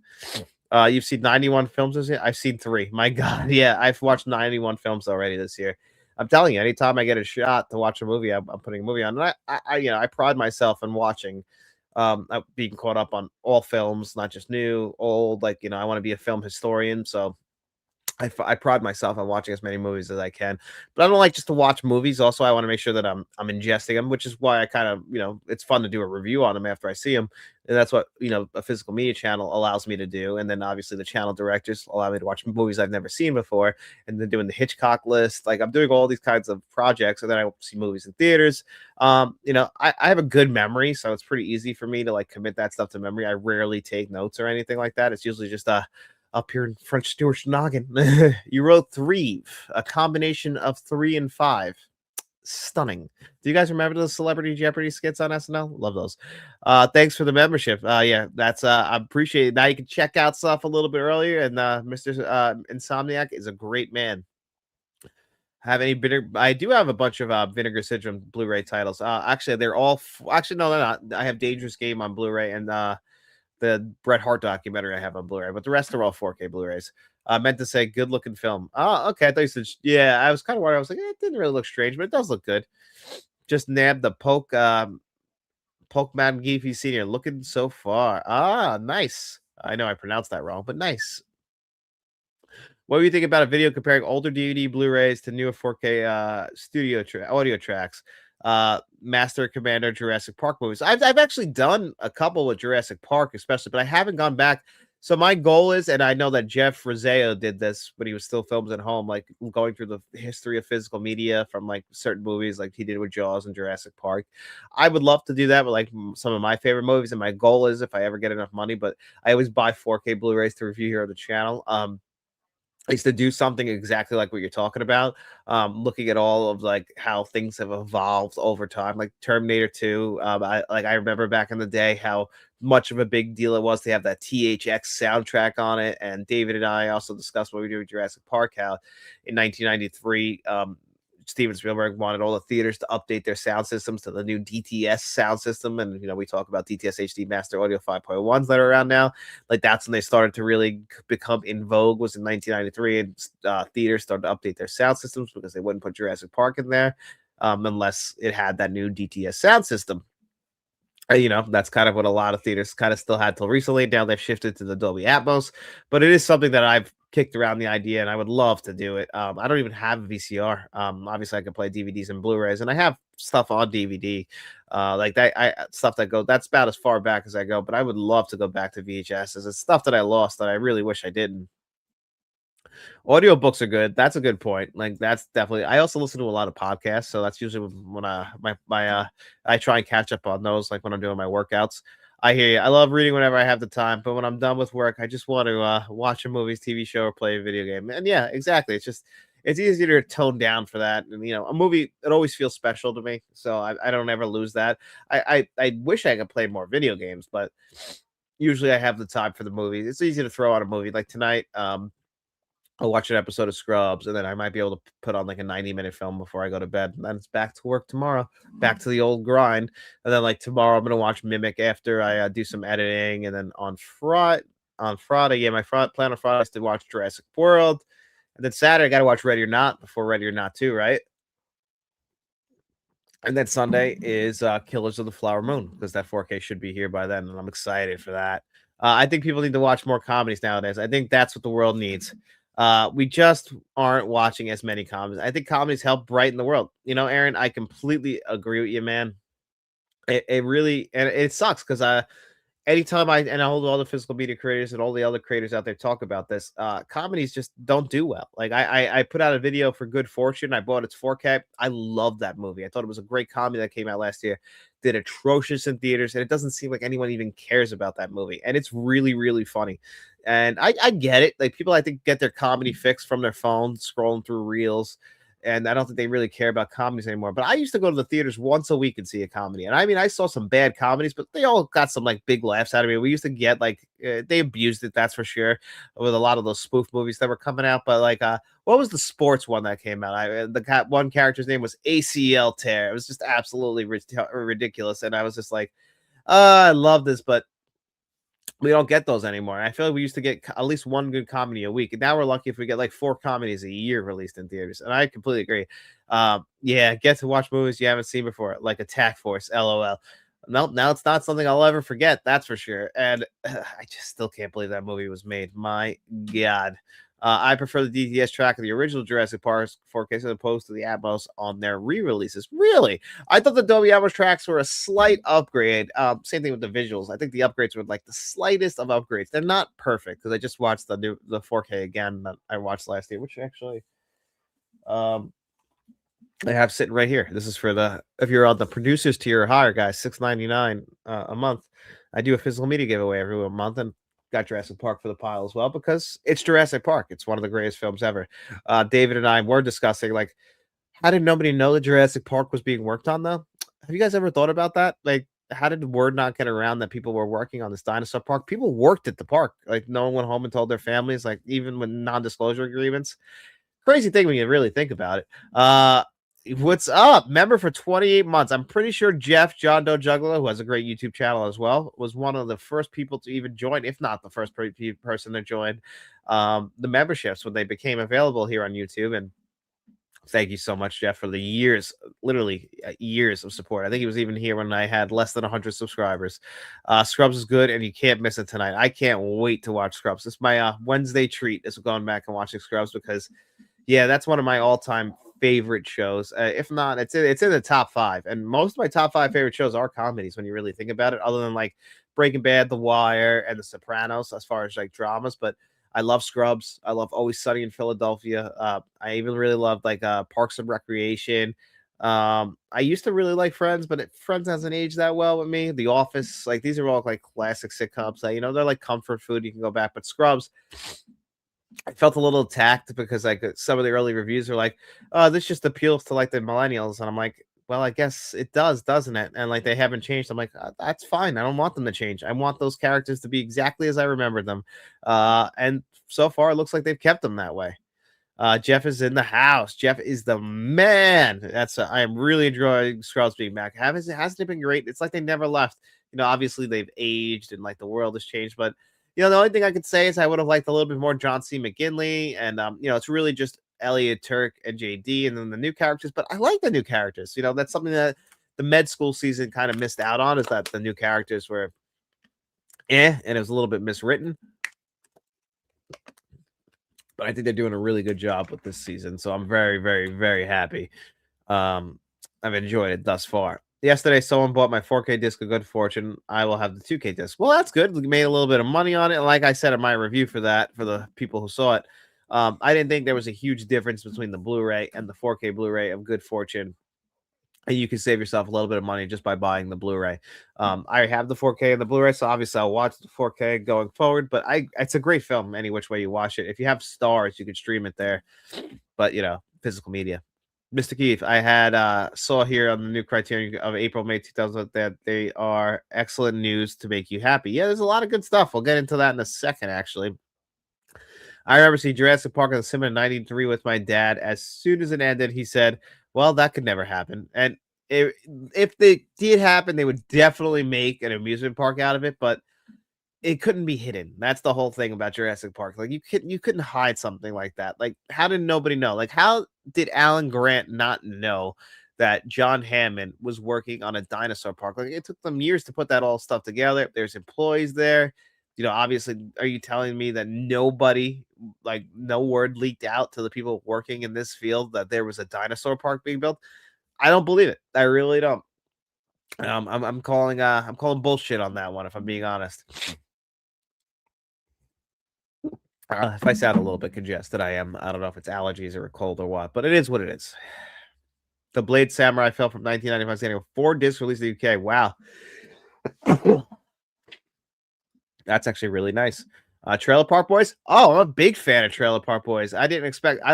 You've seen 91 films this year? I've seen 3. My God, yeah, I've watched 91 films already this year. I'm telling you, anytime I get a shot to watch a movie, I'm putting a movie on. And I pride myself in watching. Being caught up on all films, not just new, old. Like I want to be a film historian, so I pride myself on watching as many movies as I can. But I don't like just to watch movies. Also, I want to make sure that I'm ingesting them, which is why I kind of it's fun to do a review on them after I see them, and that's what a physical media channel allows me to do. And then obviously the channel directors allow me to watch movies I've never seen before, and then doing the Hitchcock list. Like I'm doing all these kinds of projects, and then I see movies in theaters. I have a good memory, so it's pretty easy for me to like commit that stuff to memory. I rarely take notes or anything like that. It's usually just up here in French Stewart's noggin. You wrote 3, a combination of 3 and 5. Stunning. Do you guys remember those Celebrity Jeopardy skits on SNL? Love those. Thanks for the membership. Yeah, that's I appreciate it. Now you can check out stuff a little bit earlier, and Mr. Insomniac is a great man. Have any vinegar? I do have a bunch of Vinegar Syndrome Blu-ray titles. Actually, they're all actually no, they're not. I have Dangerous Game on Blu-ray and the Bret Hart documentary I have on Blu-ray, but the rest are all 4K Blu-rays. I meant to say good looking film. Oh, okay. I thought you said, yeah, I was kind of worried. I was like, it didn't really look strange, but it does look good. Just nabbed the Poke Madam Geefy Sr. looking so far. Ah, nice. I know I pronounced that wrong, but nice. What do you think about a video comparing older DVD Blu-rays to newer 4K audio tracks? Master Commander Jurassic Park movies. I've actually done a couple with Jurassic Park, especially, but I haven't gone back. So my goal is, and I know that Jeff Rizzo did this when he was still films at home, like going through the history of physical media from like certain movies, like he did with Jaws and Jurassic Park. I would love to do that with like some of my favorite movies, and my goal is if I ever get enough money, but I always buy 4K Blu-rays to review here on the channel. is to do something exactly like what you're talking about. Looking at all of like how things have evolved over time, like Terminator 2. I remember back in the day how much of a big deal it was to have that THX soundtrack on it. And David and I also discussed what we do with Jurassic Park, how in 1993, Steven Spielberg wanted all the theaters to update their sound systems to the new DTS sound system. And, we talk about DTS HD Master Audio 5.1s that are around now. Like that's when they started to really become in vogue, was in 1993. And theaters started to update their sound systems because they wouldn't put Jurassic Park in there unless it had that new DTS sound system. That's kind of what a lot of theaters kind of still had till recently. Now they've shifted to the Dolby Atmos, but it is something that I've kicked around the idea, and I would love to do it. I don't even have a VCR. Obviously, I can play DVDs and Blu-rays, and I have stuff on DVD, like that. Stuff that go. That's about as far back as I go. But I would love to go back to VHS. It's stuff that I lost that I really wish I didn't. Audiobooks are good. That's a good point. Like that's definitely. I also listen to a lot of podcasts, so that's usually when I try and catch up on those, like when I'm doing my workouts. I hear you. I love reading whenever I have the time, but when I'm done with work, I just want to watch a movie, TV show, or play a video game. And yeah, exactly. It's easier to tone down for that. And a movie, it always feels special to me, so I don't ever lose that. I wish I could play more video games, but usually I have the time for the movies. It's easy to throw on a movie like tonight. I'll watch an episode of Scrubs, and then I might be able to put on like a 90-minute film before I go to bed. And then it's back to work tomorrow, back to the old grind. And then like tomorrow, I'm gonna watch Mimic after I do some editing, and then on Friday, yeah, my plan on Friday is to watch Jurassic World, and then Saturday I got to watch Ready or Not before Ready or Not 2, right? And then Sunday is Killers of the Flower Moon because that 4K should be here by then, and I'm excited for that. I think people need to watch more comedies nowadays. I think that's what the world needs. We just aren't watching as many comedies. I think comedies help brighten the world. Aaron, I completely agree with you, man. It really, and it sucks because anytime I hold all the physical media creators and all the other creators out there talk about this, comedies just don't do well. Like I put out a video for Good Fortune. I bought its 4K. I love that movie. I thought it was a great comedy that came out last year. Did atrocious in theaters, and it doesn't seem like anyone even cares about that movie. And it's really, really funny. And I get it. Like people, I think, get their comedy fix from their phones, scrolling through reels, and I don't think they really care about comedies anymore. But I used to go to the theaters once a week and see a comedy. And I mean, I saw some bad comedies, but they all got some like big laughs out of me. We used to get like they abused it, that's for sure, with a lot of those spoof movies that were coming out. But like, what was the sports one that came out? One character's name was ACL tear. It was just absolutely ridiculous, and I was just like, I love this, but we don't get those anymore. I feel like we used to get at least one good comedy a week, and now we're lucky if we get like 4 comedies a year released in theaters. And I completely agree. Yeah, get to watch movies you haven't seen before, like Attack Force. LOL. No, now it's not something I'll ever forget. That's for sure. And I just still can't believe that movie was made. My God. I prefer the DTS track of the original Jurassic Park 4K as opposed to the Atmos on their re-releases. Really? I thought the Dolby Atmos tracks were a slight upgrade. Same thing with the visuals. I think the upgrades were like the slightest of upgrades. They're not perfect because I just watched the 4K again that I watched last year, which actually um I have sitting right here. This is for if you're on the producers tier or higher, guys, $6.99 a month. I do a physical media giveaway every month, and got Jurassic Park for the pile as well because it's Jurassic Park. It's one of the greatest films ever. David and I were discussing like, how did nobody know that Jurassic Park was being worked on though? Have you guys ever thought about that? Like, how did the word not get around that people were working on this dinosaur park? People worked at the park. Like, no one went home and told their families, like, even with non-disclosure agreements. Crazy thing when you really think about it. What's up? Member for 28 months. I'm pretty sure Jeff, John Doe Juggler, who has a great YouTube channel as well, was one of the first people to even join, if not the first person to join the memberships when they became available here on YouTube. And thank you so much, Jeff, for the years, literally years of support. I think he was even here when I had less than 100 subscribers. Scrubs is good, and you can't miss it tonight. I can't wait to watch Scrubs. It's my Wednesday treat is going back and watching Scrubs because, yeah, that's one of my all-time favorite shows. If not, it's in the top 5. And most of my top 5 favorite shows are comedies when you really think about it, other than like Breaking Bad, The Wire, and The Sopranos as far as like dramas. But I love Scrubs. I love Always Sunny in Philadelphia. I even really loved like Parks and Recreation. I used to really like Friends, but Friends hasn't aged that well with me. The Office, like these are all like classic sitcoms that they're like comfort food. You can go back, but Scrubs, I felt a little attacked because like some of the early reviews are like, "Oh, this just appeals to like the millennials," and I'm like, "Well, I guess it does, doesn't it?" And like they haven't changed. I'm like, "That's fine. I don't want them to change. I want those characters to be exactly as I remember them." And so far, it looks like they've kept them that way. Jeff is in the house. Jeff is the man. I am really enjoying Scrubs being back. Hasn't it been great? It's like they never left. Obviously they've aged and like the world has changed, but the only thing I could say is I would have liked a little bit more John C. McGinley, and it's really just Elliot Turk and JD, and then the new characters. But I like the new characters. That's something that the med school season kind of missed out on, is that the new characters were and it was a little bit miswritten. But I think they're doing a really good job with this season, so I'm very, very, very happy. Um, I've enjoyed it thus far. Yesterday, someone bought my 4K disc of Good Fortune. I will have the 2K disc. Well, that's good. We made a little bit of money on it. And like I said in my review for that, for the people who saw it, I didn't think there was a huge difference between the Blu-ray and the 4K Blu-ray of Good Fortune. And you can save yourself a little bit of money just by buying the Blu-ray. I have the 4K and the Blu-ray, so obviously I'll watch the 4K going forward. But it's a great film any which way you watch it. If you have stars, you can stream it there. But physical media. Mr. Keith, I had saw here on the new Criterion of April, May 2000 that they are excellent news to make you happy. Yeah, there's a lot of good stuff. We'll get into that in a second, actually. I remember seeing Jurassic Park in the cinema in '93 with my dad. As soon as it ended, he said, "Well, that could never happen." And if they did happen, they would definitely make an amusement park out of it. But it couldn't be hidden. That's the whole thing about Jurassic Park. Like you couldn't hide something like that. Like, how did nobody know? Like, how did Alan Grant not know that John Hammond was working on a dinosaur park? Like, it took them years to put that all stuff together. There's employees there. Obviously, are you telling me that nobody, like, no word leaked out to the people working in this field that there was a dinosaur park being built? I don't believe it. I really don't. I'm calling bullshit on that one, if I'm being honest. If I sound a little bit congested, I am. I don't know if it's allergies or a cold or what, but it is what it is. The Blade Samurai film from 1995, standing with 4 discs released in the UK. Wow. That's actually really nice. Trailer Park Boys. Oh, I'm a big fan of Trailer Park Boys. I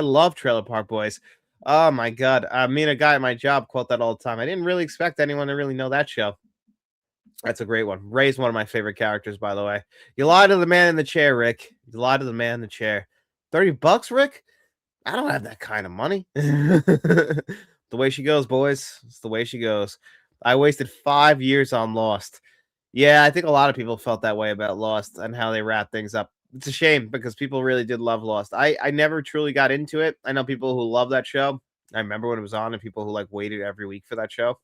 love Trailer Park Boys. Oh my God. Me and a guy at my job quote that all the time. I didn't really expect anyone to really know that show. That's a great one. Ray's one of my favorite characters, by the way. You lied to the man in the chair, Rick. You lied to the man in the chair. $30, Rick? I don't have that kind of money. The way she goes, boys. It's the way she goes. I wasted 5 years on Lost. Yeah, I think a lot of people felt that way about Lost and how they wrap things up. It's a shame because people really did love Lost. I never truly got into it. I know people who love that show. I remember when it was on and people who like waited every week for that show.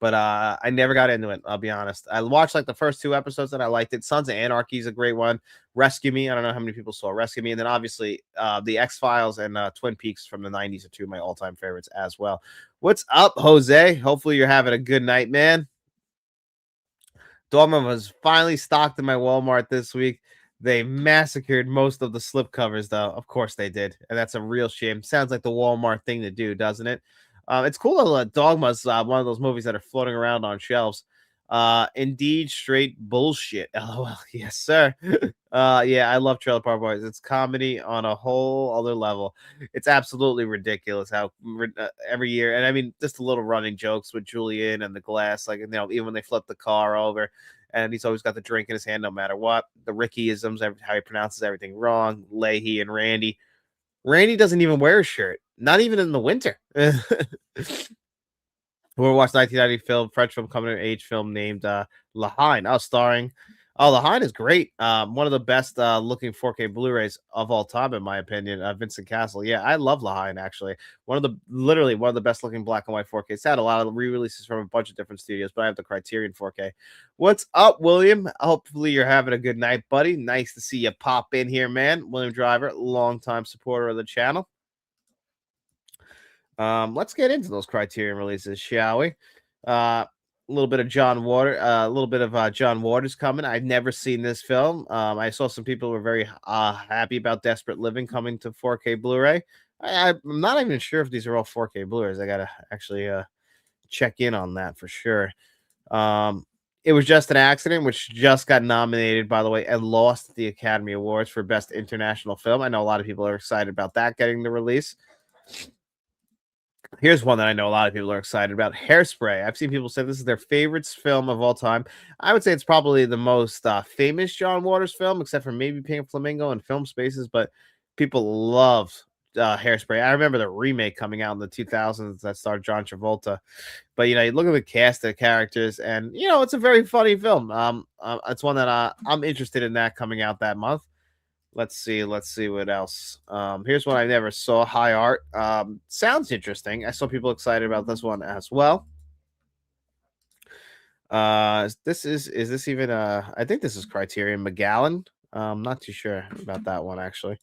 But I never got into it. I'll be honest. I watched like the first 2 episodes and I liked it. Sons of Anarchy is a great one. Rescue Me. I don't know how many people saw Rescue Me. And then obviously the X-Files and Twin Peaks from the 90s are 2 of my all-time favorites as well. What's up, Jose? Hopefully you're having a good night, man. Dortmund was finally stocked in my Walmart this week. They massacred most of the slipcovers, though. Of course they did. And that's a real shame. Sounds like the Walmart thing to do, doesn't it? It's cool that Dogma's one of those movies that are floating around on shelves. Indeed, straight bullshit. LOL. Yes, sir. Yeah, I love Trailer Park Boys. It's comedy on a whole other level. It's absolutely ridiculous how every year, and I mean, just the little running jokes with Julian and the glass, like, even when they flip the car over, and he's always got the drink in his hand no matter what. The Rickyisms, how he pronounces everything wrong. Leahy and Randy. Randy doesn't even wear a shirt, not even in the winter. We watched 1990 film, French film, coming of age film named La Haine. Starring. Oh, La Haine is great. One of the best looking 4K Blu-rays of all time, in my opinion. Vincent Castle. Yeah, I love La Haine, actually. Literally one of the best looking black and white 4K. It's had a lot of re-releases from a bunch of different studios, but I have the Criterion 4K. What's up, William? Hopefully you're having a good night, buddy. Nice to see you pop in here, man. William Driver, longtime supporter of the channel. Let's get into those Criterion releases, shall we? A little bit of John Waters coming. I've never seen this film. I saw some people were very happy about Desperate Living coming to 4K Blu-ray. I'm not even sure if these are all 4K Blu-rays. I gotta actually check in on that for sure. It was just an accident, which just got nominated, by the way, and lost the Academy Awards for Best International Film. I know a lot of people are excited about that getting the release. Here's one that I know a lot of people are excited about: Hairspray. I've seen people say this is their favorite film of all time. I would say it's probably the most famous John Waters film, except for maybe Pink Flamingo and Film Spaces. But people love Hairspray. I remember the remake coming out in the 2000s that starred John Travolta. But you look at the cast of characters, and it's a very funny film. It's one that I'm interested in that coming out that month. Let's see what else. Here's one I never saw. High Art. Sounds interesting. I saw people excited about this one as well. Is this even I think this is Criterion. Magellan. Not too sure about that one actually.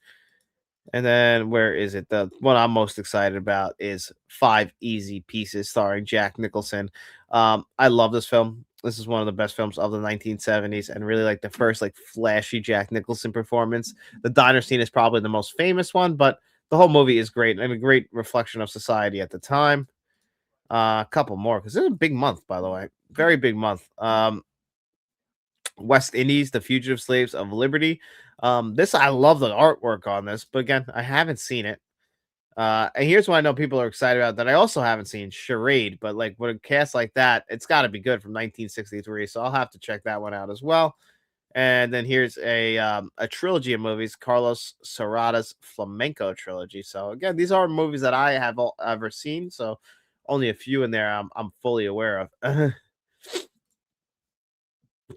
And then where is it? The one I'm most excited about is Five Easy Pieces, starring Jack Nicholson. I love this film. This is one of the best films of the 1970s, and really like the first like flashy Jack Nicholson performance. The diner scene is probably the most famous one, but the whole movie is great and a great reflection of society at the time. A couple more because it's a big month, by the way, very big month. West Indies, The Fugitive Slaves of Liberty. This I love the artwork on this, but again, I haven't seen it. And here's what I know people are excited about that I also haven't seen: Charade. But like with a cast like that, it's got to be good from 1963. So I'll have to check that one out as well. And then here's a trilogy of movies: Carlos Serrata's Flamenco trilogy. So again, these are movies that I have ever seen. So only a few in there I'm fully aware of.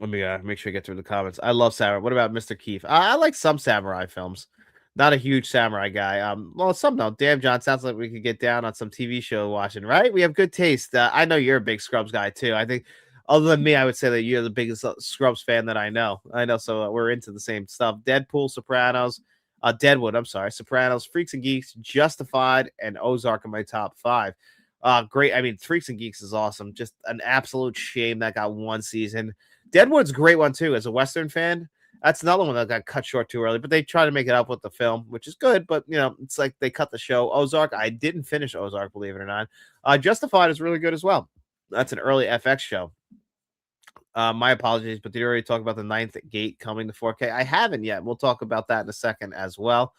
Let me make sure I get through the comments. I love samurai. What about Mr. Keefe? I like some samurai films. Not a huge samurai guy. Well, some though. Damn, John, sounds like we could get down on some TV show watching, right? We have good taste. I know you're a big Scrubs guy too. I think, other than me, I would say that you're the biggest Scrubs fan that I know. So we're into the same stuff. Deadpool, Sopranos, Deadwood. I'm sorry, Sopranos, Freaks and Geeks, Justified, and Ozark in my top five. Great. I mean, Freaks and Geeks is awesome. Just an absolute shame that got one season. Deadwood's a great one too. As a Western fan, that's another one that got cut short too early. But they try to make it up with the film, which is good. But it's like they cut the show. Ozark, I didn't finish Ozark, believe it or not. Justified is really good as well. That's an early FX show. My apologies, but did you already talk about the Ninth Gate coming to 4K? I haven't yet. We'll talk about that in a second as well.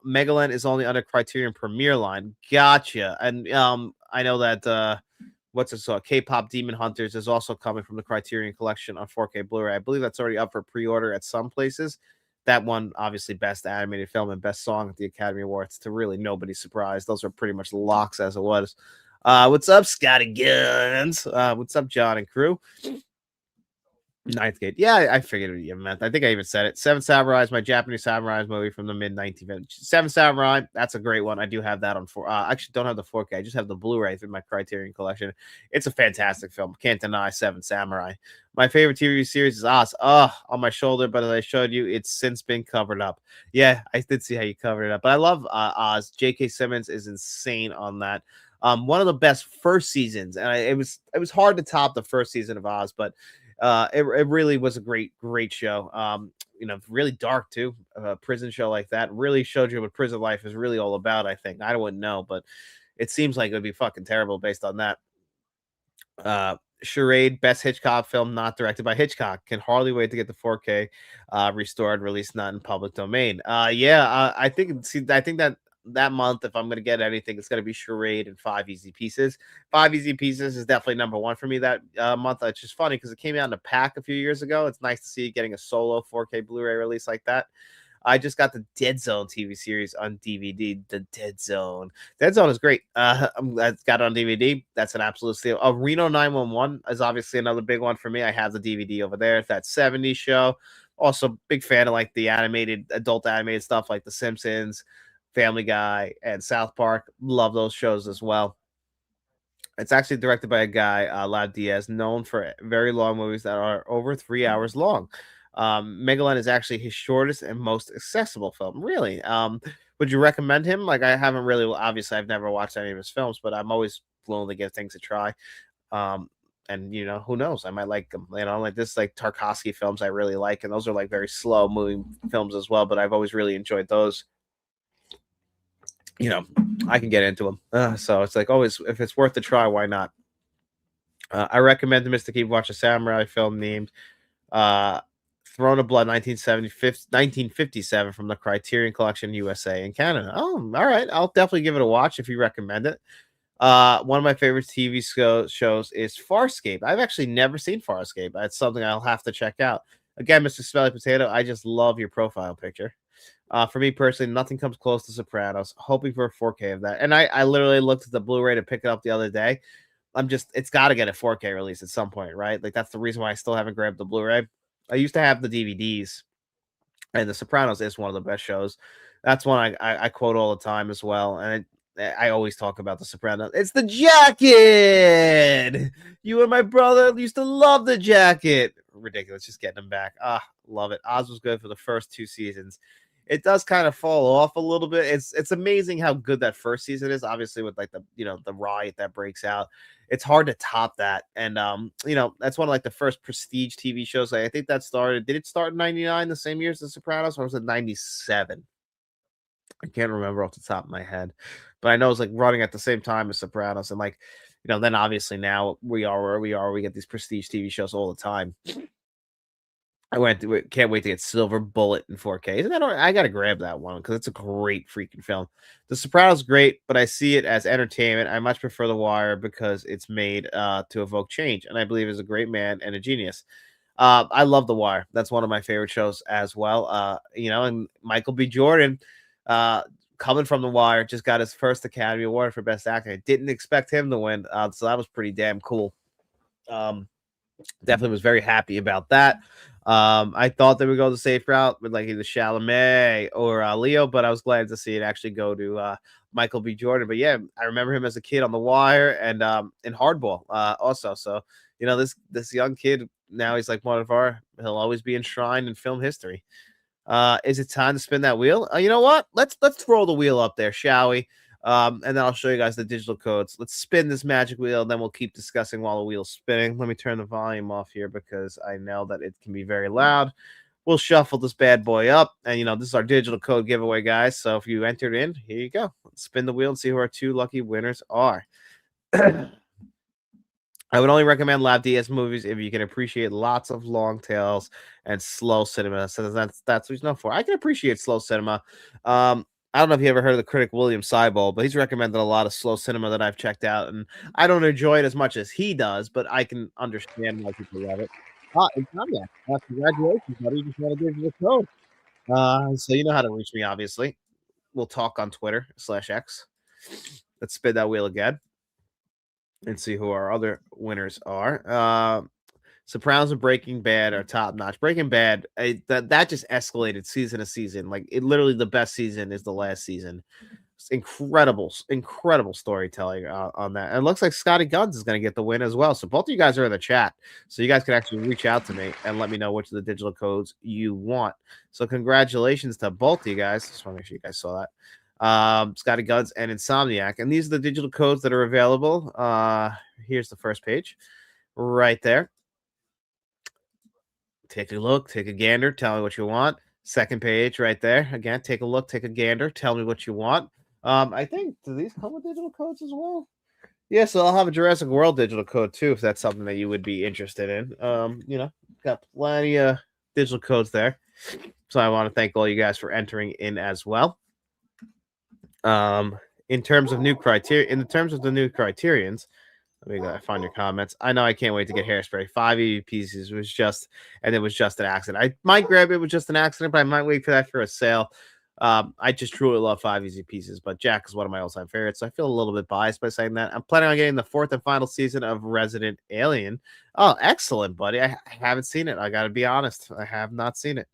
Magellan is only under Criterion Premiere line. Gotcha. And I know that what's it called? K-pop Demon Hunters is also coming from the Criterion Collection on 4K Blu-ray. I believe that's already up for pre-order at some places. That one, obviously, best animated film and best song at the Academy Awards. To really nobody's surprise, those are pretty much locks as it was. What's up, Scotty Guns? What's up, John and crew? Ninth Gate. Yeah, I figured what you meant. I think I even said it. Seven Samurai is my Japanese samurai movie from the mid 1950s. Seven Samurai, that's a great one. I do have that on four. I actually don't have the 4K. I just have the Blu-ray through my Criterion collection. It's a fantastic film. Can't deny Seven Samurai. My favorite TV series is Oz. On my shoulder, but as I showed you, it's since been covered up. Yeah, I did see how you covered it up. But I love Oz. J.K. Simmons is insane on that. One of the best first seasons, and it was hard to top the first season of Oz, but it really was a great show. Really dark too. A prison show like that really showed you what prison life is really all about. I think I wouldn't know, but it seems like it would be fucking terrible based on that. Charade, best Hitchcock film not directed by Hitchcock. Can hardly wait to get the 4K restored, released not in public domain. I think that month, if I'm going to get anything, it's going to be Charade and Five Easy Pieces. Five Easy Pieces is definitely number one for me that month. It's just funny because it came out in a pack a few years ago. It's nice to see getting a solo 4K Blu-ray release like that. I just got the Dead Zone TV series on DVD. The Dead Zone. Dead Zone is great. I got it on DVD. That's an absolute steal. Reno 911 is obviously another big one for me. I have the DVD over there. That 70s show. Also, big fan of like the adult animated stuff like The Simpsons, Family Guy, and South Park. Love those shows as well. It's actually directed by a guy, Lab Diaz, known for very long movies that are over 3 hours long. Megalon is actually his shortest and most accessible film. Really? Would you recommend him? Like, I haven't really, obviously, I've never watched any of his films, but I'm always willing to give things a try. And who knows? I might like them. Like this, like Tarkovsky films, I really like, and those are like very slow moving films as well. But I've always really enjoyed those. I can get into them. So it's like always, if it's worth the try, why not? I recommend the Mr. Keep watch a samurai film named uh, Throne of Blood 1957 from the Criterion Collection USA and Canada. Oh, all right. I'll definitely give it a watch if you recommend it. One of my favorite TV shows is Farscape. I've actually never seen Farscape. That's something I'll have to check out. Again, Mr. Smelly Potato, I just love your profile picture. For me personally, nothing comes close to Sopranos. Hoping for a 4K of that. And I literally looked at the Blu-ray to pick it up the other day. It's got to get a 4K release at some point, right? Like that's the reason why I still haven't grabbed the Blu-ray. I used to have the DVDs, and The Sopranos is one of the best shows. That's one I quote all the time as well, and I always talk about The Sopranos. It's the jacket. You and my brother used to love the jacket. Ridiculous, just getting them back. Ah, love it. Oz was good for the first 2 seasons. It does kind of fall off a little bit. It's amazing how good that first season is. Obviously, with like the riot that breaks out, it's hard to top that. And that's one of like the first prestige TV shows. Like, I think that started. Did it start in '99, the same year as The Sopranos, or was it '97? I can't remember off the top of my head, but I know it's like running at the same time as Sopranos, and like then obviously now we are where we are. We get these prestige TV shows all the time. Can't wait to get Silver Bullet in 4K. I gotta grab that one because it's a great freaking film. The Sopranos great, but I see it as entertainment. I much prefer The Wire because it's made to evoke change, and I believe is a great man and a genius. I love The Wire. That's one of my favorite shows as well. And Michael B. Jordan, coming from The Wire, just got his first Academy Award for Best Actor. I didn't expect him to win, so that was pretty damn cool. Definitely was very happy about that. I thought they would go the safe route with like either Chalamet or Leo, but I was glad to see it actually go to Michael B. Jordan. But yeah, I remember him as a kid on The Wire and in Hardball also. So this young kid now he's like one of he'll always be enshrined in film history. Is it time to spin that wheel? You know what? Let's throw the wheel up there, shall we? And then I'll show you guys the digital codes. Let's spin this magic wheel, and then we'll keep discussing while the wheel's spinning. Let me turn the volume off here because I know that it can be very loud. We'll shuffle this bad boy up, and this is our digital code giveaway, guys. So if you entered in, here you go. Let's spin the wheel and see who our 2 lucky winners are. I would only recommend Lab DS movies if you can appreciate lots of long tails and slow cinema. So that's what he's known for. I can appreciate slow cinema. I don't know if you ever heard of the critic William Seibel, but he's recommended a lot of slow cinema that I've checked out, and I don't enjoy it as much as he does, but I can understand why people love it. Insomniac. Congratulations, buddy. You just want to give you the code. So you know how to reach me, obviously. We'll talk on Twitter/X. Let's spin that wheel again and see who our other winners are. Sopranos and Breaking Bad are top notch. Breaking Bad, that just escalated season to season. Like it literally the best season is the last season. It's incredible storytelling on that. And it looks like Scotty Guns is going to get the win as well. So both of you guys are in the chat, so you guys can actually reach out to me and let me know which of the digital codes you want. So congratulations to both of you guys. Just want to make sure you guys saw that. Scotty Guns and Insomniac, and these are the digital codes that are available. Here's the first page right there. Take a look, take a gander, tell me what you want. Second page right there. Again, take a look, take a gander, tell me what you want. I think, do these come with digital codes as well? Yeah, so I'll have a Jurassic World digital code too, if that's something that you would be interested in. Got plenty of digital codes there. So I want to thank all you guys for entering in as well. In terms of new criteria, in terms of the new criterions, let me find your comments. I know I can't wait to get Hairspray. 5 EV pieces was just an accident. I might grab it with just an accident, but I might wait for that for a sale. I just truly love 5 easy pieces, but Jack is one of my all-time favorites, so I feel a little bit biased by saying that. I'm planning on getting the 4th and final season of Resident Alien. Oh, excellent, buddy. I haven't seen it. I got to be honest. I have not seen it.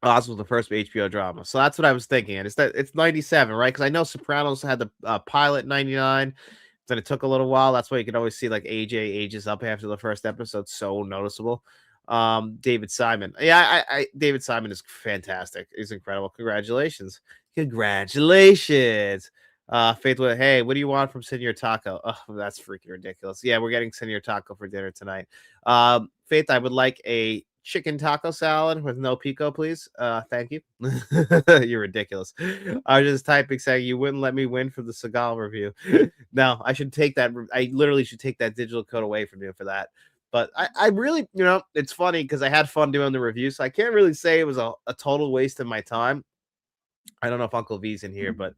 Oz was the first HBO drama. So that's what I was thinking. And it's 97, right? Because I know Sopranos had the pilot 99. Then it took a little while. That's why you can always see like AJ ages up after the first episode. So noticeable. David Simon. Yeah, David Simon is fantastic. He's incredible. Congratulations. Congratulations. Faith with hey, what do you want from Senor Taco? Oh, that's freaking ridiculous. Yeah, we're getting Senor Taco for dinner tonight. Faith, I would like a chicken taco salad with no pico, please. Thank you. You're ridiculous. I was just typing saying you wouldn't let me win for the Seagal review. No, I should take that. I literally should take that digital code away from you for that. But I really, it's funny because I had fun doing the review, so I can't really say it was a total waste of my time. I don't know if Uncle V's in here, but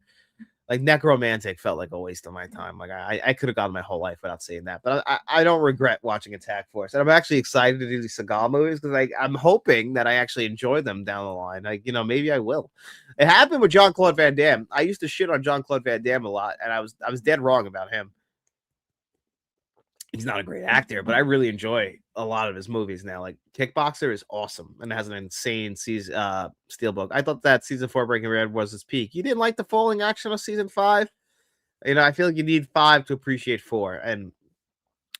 like Necromantic felt like a waste of my time. Like I could have gone my whole life without seeing that, but I don't regret watching Attack Force, and I'm actually excited to do the Seagal movies because I'm hoping that I actually enjoy them down the line. Like maybe I will. It happened with Jean Claude Van Damme. I used to shit on Jean Claude Van Damme a lot, and I was dead wrong about him. He's not a great actor, but I really enjoy a lot of his movies now. Like Kickboxer is awesome and has an insane season steelbook. I thought that season 4 Breaking Bad was his peak. You didn't like the falling action of season 5? I feel like you need 5 to appreciate 4. And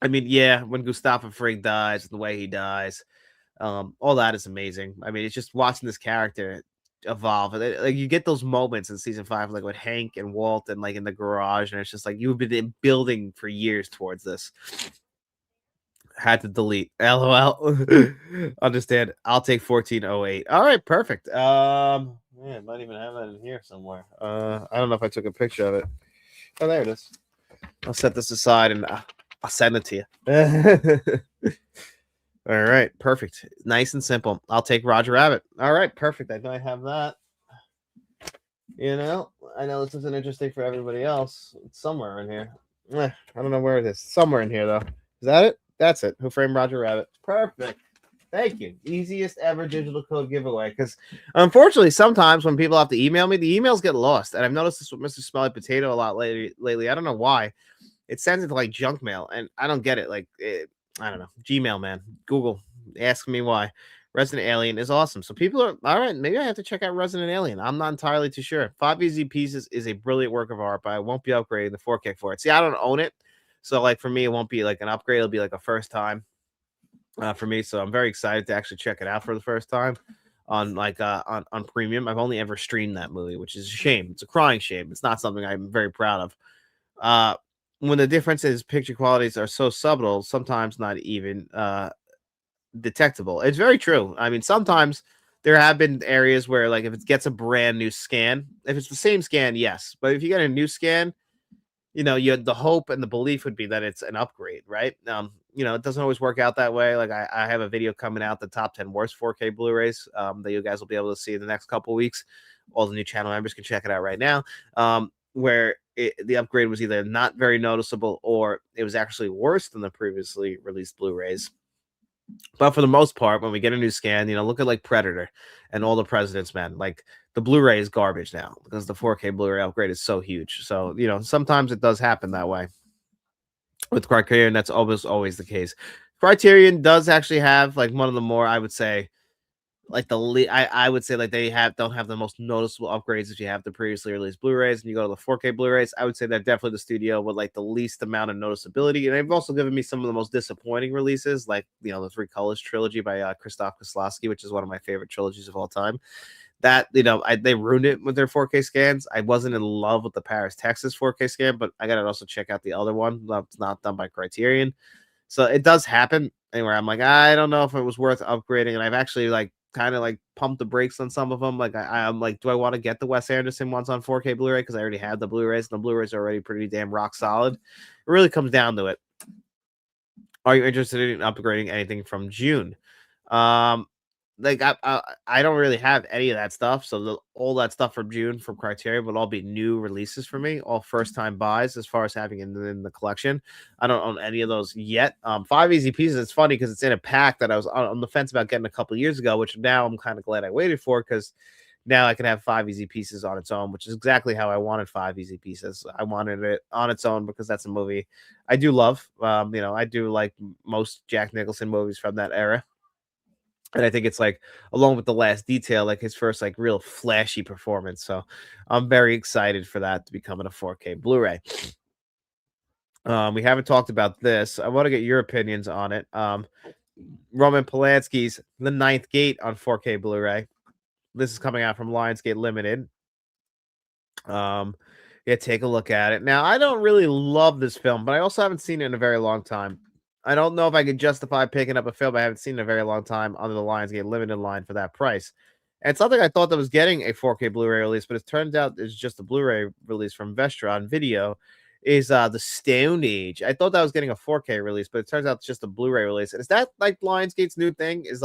I mean, yeah, when Gustavo Fring dies, the way he dies, all that is amazing. I mean, it's just watching this character evolve. Like you get those moments in season 5, like with Hank and Walt and like in the garage, and it's just like you've been building for years towards this. Had to delete. LOL. Understand. I'll take 1408. All right, perfect. Man, might even have that in here somewhere. I don't know if I took a picture of it. Oh, there it is. I'll set this aside and I'll send it to you. All right, perfect. Nice and simple. I'll take Roger Rabbit. All right, perfect. I know I have that. I know this isn't interesting for everybody else. It's somewhere in here. I don't know where it is. Somewhere in here, though. Is that it? That's it. Who Framed Roger Rabbit? Perfect. Thank you. Easiest ever digital code giveaway. Because unfortunately, sometimes when people have to email me, the emails get lost. And I've noticed this with Mr. Smelly Potato a lot lately. I don't know why. It sends it to like junk mail, and I don't get it. I don't know. Gmail, man. Google. Ask me why. Resident Alien is awesome. So people are all right. Maybe I have to check out Resident Alien. I'm not entirely too sure. 5 Easy Pieces is a brilliant work of art, but I won't be upgrading the 4K for it. See, I don't own it. So like for me, it won't be like an upgrade. It'll be like a first time for me. So I'm very excited to actually check it out for the first time on on premium. I've only ever streamed that movie, which is a shame. It's a crying shame. It's not something I'm very proud of. When the differences picture qualities are so subtle, sometimes not even detectable. It's very true. I mean, sometimes there have been areas where like if it gets a brand new scan, if it's the same scan, yes. But if you get a new scan, you had the hope and the belief would be that it's an upgrade, right? It doesn't always work out that way. Like I have a video coming out, the top 10 worst 4K Blu-rays, that you guys will be able to see in the next couple weeks. All the new channel members can check it out right now. Where the upgrade was either not very noticeable or it was actually worse than the previously released Blu-rays. But for the most part, when we get a new scan, look at like Predator and All the President's Men. Like the Blu-ray is garbage now because the 4K Blu-ray upgrade is so huge. So, sometimes it does happen that way. With Criterion, that's almost always the case. Criterion does actually have like one of the more, I would say, like I would say like they don't have the most noticeable upgrades if you have the previously released Blu-rays and you go to the 4K Blu-rays. I would say they're definitely the studio with like the least amount of noticeability, and they've also given me some of the most disappointing releases, like the Three Colors trilogy by Krzysztof Kieslowski, which is one of my favorite trilogies of all time. That they ruined it with their 4K scans. I wasn't in love with the Paris, Texas 4K scan, but I gotta also check out the other one that's not done by Criterion. So it does happen anywhere. I'm like, I don't know if it was worth upgrading, and I've actually like kind of like pumped the brakes on some of them. Like I'm like, do I want to get the Wes Anderson ones on 4K Blu-ray because I already have the Blu-rays, and the Blu-rays are already pretty damn rock solid. It really comes down to it. Are you interested in upgrading anything from June? Like I don't really have any of that stuff, so all that stuff from June from Criterion would all be new releases for me, all first time buys as far as having in the collection. I don't own any of those yet. 5 Easy Pieces, it's funny because it's in a pack that I was on the fence about getting a couple years ago, which now I'm kind of glad I waited for because now I can have 5 Easy Pieces on its own, which is exactly how I wanted 5 Easy Pieces. I wanted it on its own because that's a movie I do love. I do like most Jack Nicholson movies from that era. And I think it's like, along with The Last Detail, like his first like real flashy performance. So I'm very excited for that to be coming a 4K Blu-ray. We haven't talked about this. I want to get your opinions on it. Roman Polanski's The Ninth Gate on 4K Blu-ray. This is coming out from Lionsgate Limited. Yeah, take a look at it. Now, I don't really love this film, but I also haven't seen it in a very long time. I don't know if I could justify picking up a film I haven't seen in a very long time under the Lionsgate limited line for that price. And something I thought that was getting a 4K Blu-ray release, but it turns out it's just a Blu-ray release from Vestron Video, is the Stone Age. I thought that was getting a 4K release, but it turns out it's just a Blu-ray release. And is that like Lionsgate's new thing? Is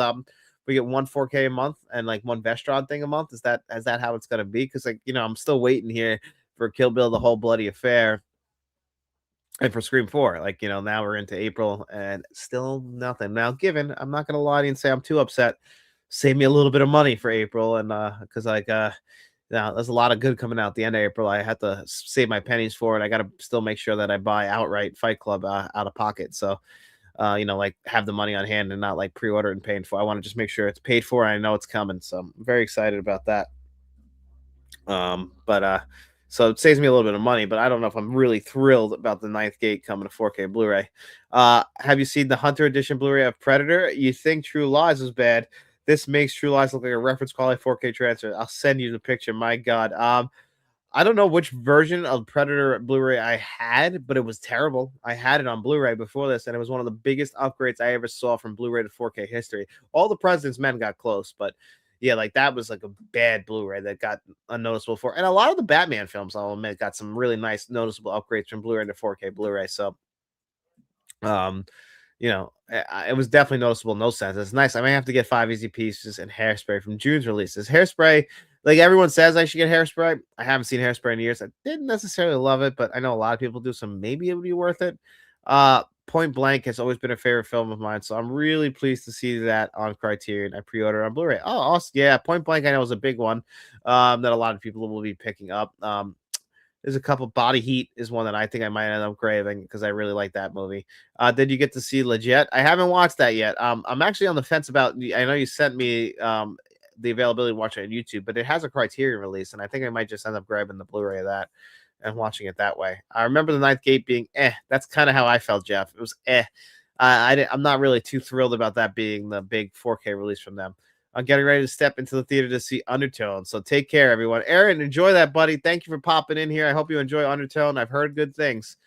we get one 4K a month and like one Vestron thing a month? Is that how it's gonna be? Because like I'm still waiting here for Kill Bill the Whole Bloody Affair and for Scream 4. Like now we're into April and still nothing. Now, given I'm not gonna lie to you and say I'm too upset. Save me a little bit of money for April, and because now there's a lot of good coming out the end of April. I have to save my pennies for it. I got to still make sure that I buy outright Fight Club out of pocket. So, like have the money on hand and not like pre-order and paying for. I want to just make sure it's paid for. And I know it's coming, so I'm very excited about that. But so it saves me a little bit of money, but I don't know if I'm really thrilled about the Ninth Gate coming to 4K Blu-ray. Have you seen the Hunter Edition Blu-ray of Predator? You think True Lies was bad? This makes True Lies look like a reference quality 4K transfer. I'll send you the picture. My God. I don't know which version of Predator Blu-ray I had, but it was terrible. I had it on Blu-ray before this, and it was one of the biggest upgrades I ever saw from Blu-ray to 4K history. All the President's Men got close, but yeah, like that was like a bad Blu-ray that got unnoticeable for. And a lot of the Batman films, I'll admit, got some really nice noticeable upgrades from Blu-ray to 4K Blu-ray. So, um, it was definitely noticeable in those sense. It's nice. I may have to get Five Easy Pieces and Hairspray from June's releases. Hairspray, like everyone says I should get Hairspray. I haven't seen Hairspray in years. I didn't necessarily love it, but I know a lot of people do, so maybe it would be worth it. Point Blank has always been a favorite film of mine, so I'm really pleased to see that on Criterion. I pre-ordered on Blu-ray. Oh, awesome. Yeah, Point Blank I know is a big one that a lot of people will be picking up. There's a couple. Body Heat is one that I think I might end up craving because I really like that movie. Did you get to see Legit? I haven't watched that yet. I'm actually on the fence about. I know you sent me the availability to watch it on YouTube, but it has a Criterion release, and I think I might just end up grabbing the Blu-ray of that and watching it that way. I remember the Ninth Gate being That's kind of how I felt, Jeff. It was I'm not really too thrilled about that being the big 4K release from them. I'm getting ready to step into the theater to see Undertone. So take care, everyone. Aaron, enjoy that, buddy. Thank you for popping in here. I hope you enjoy Undertone. I've heard good things.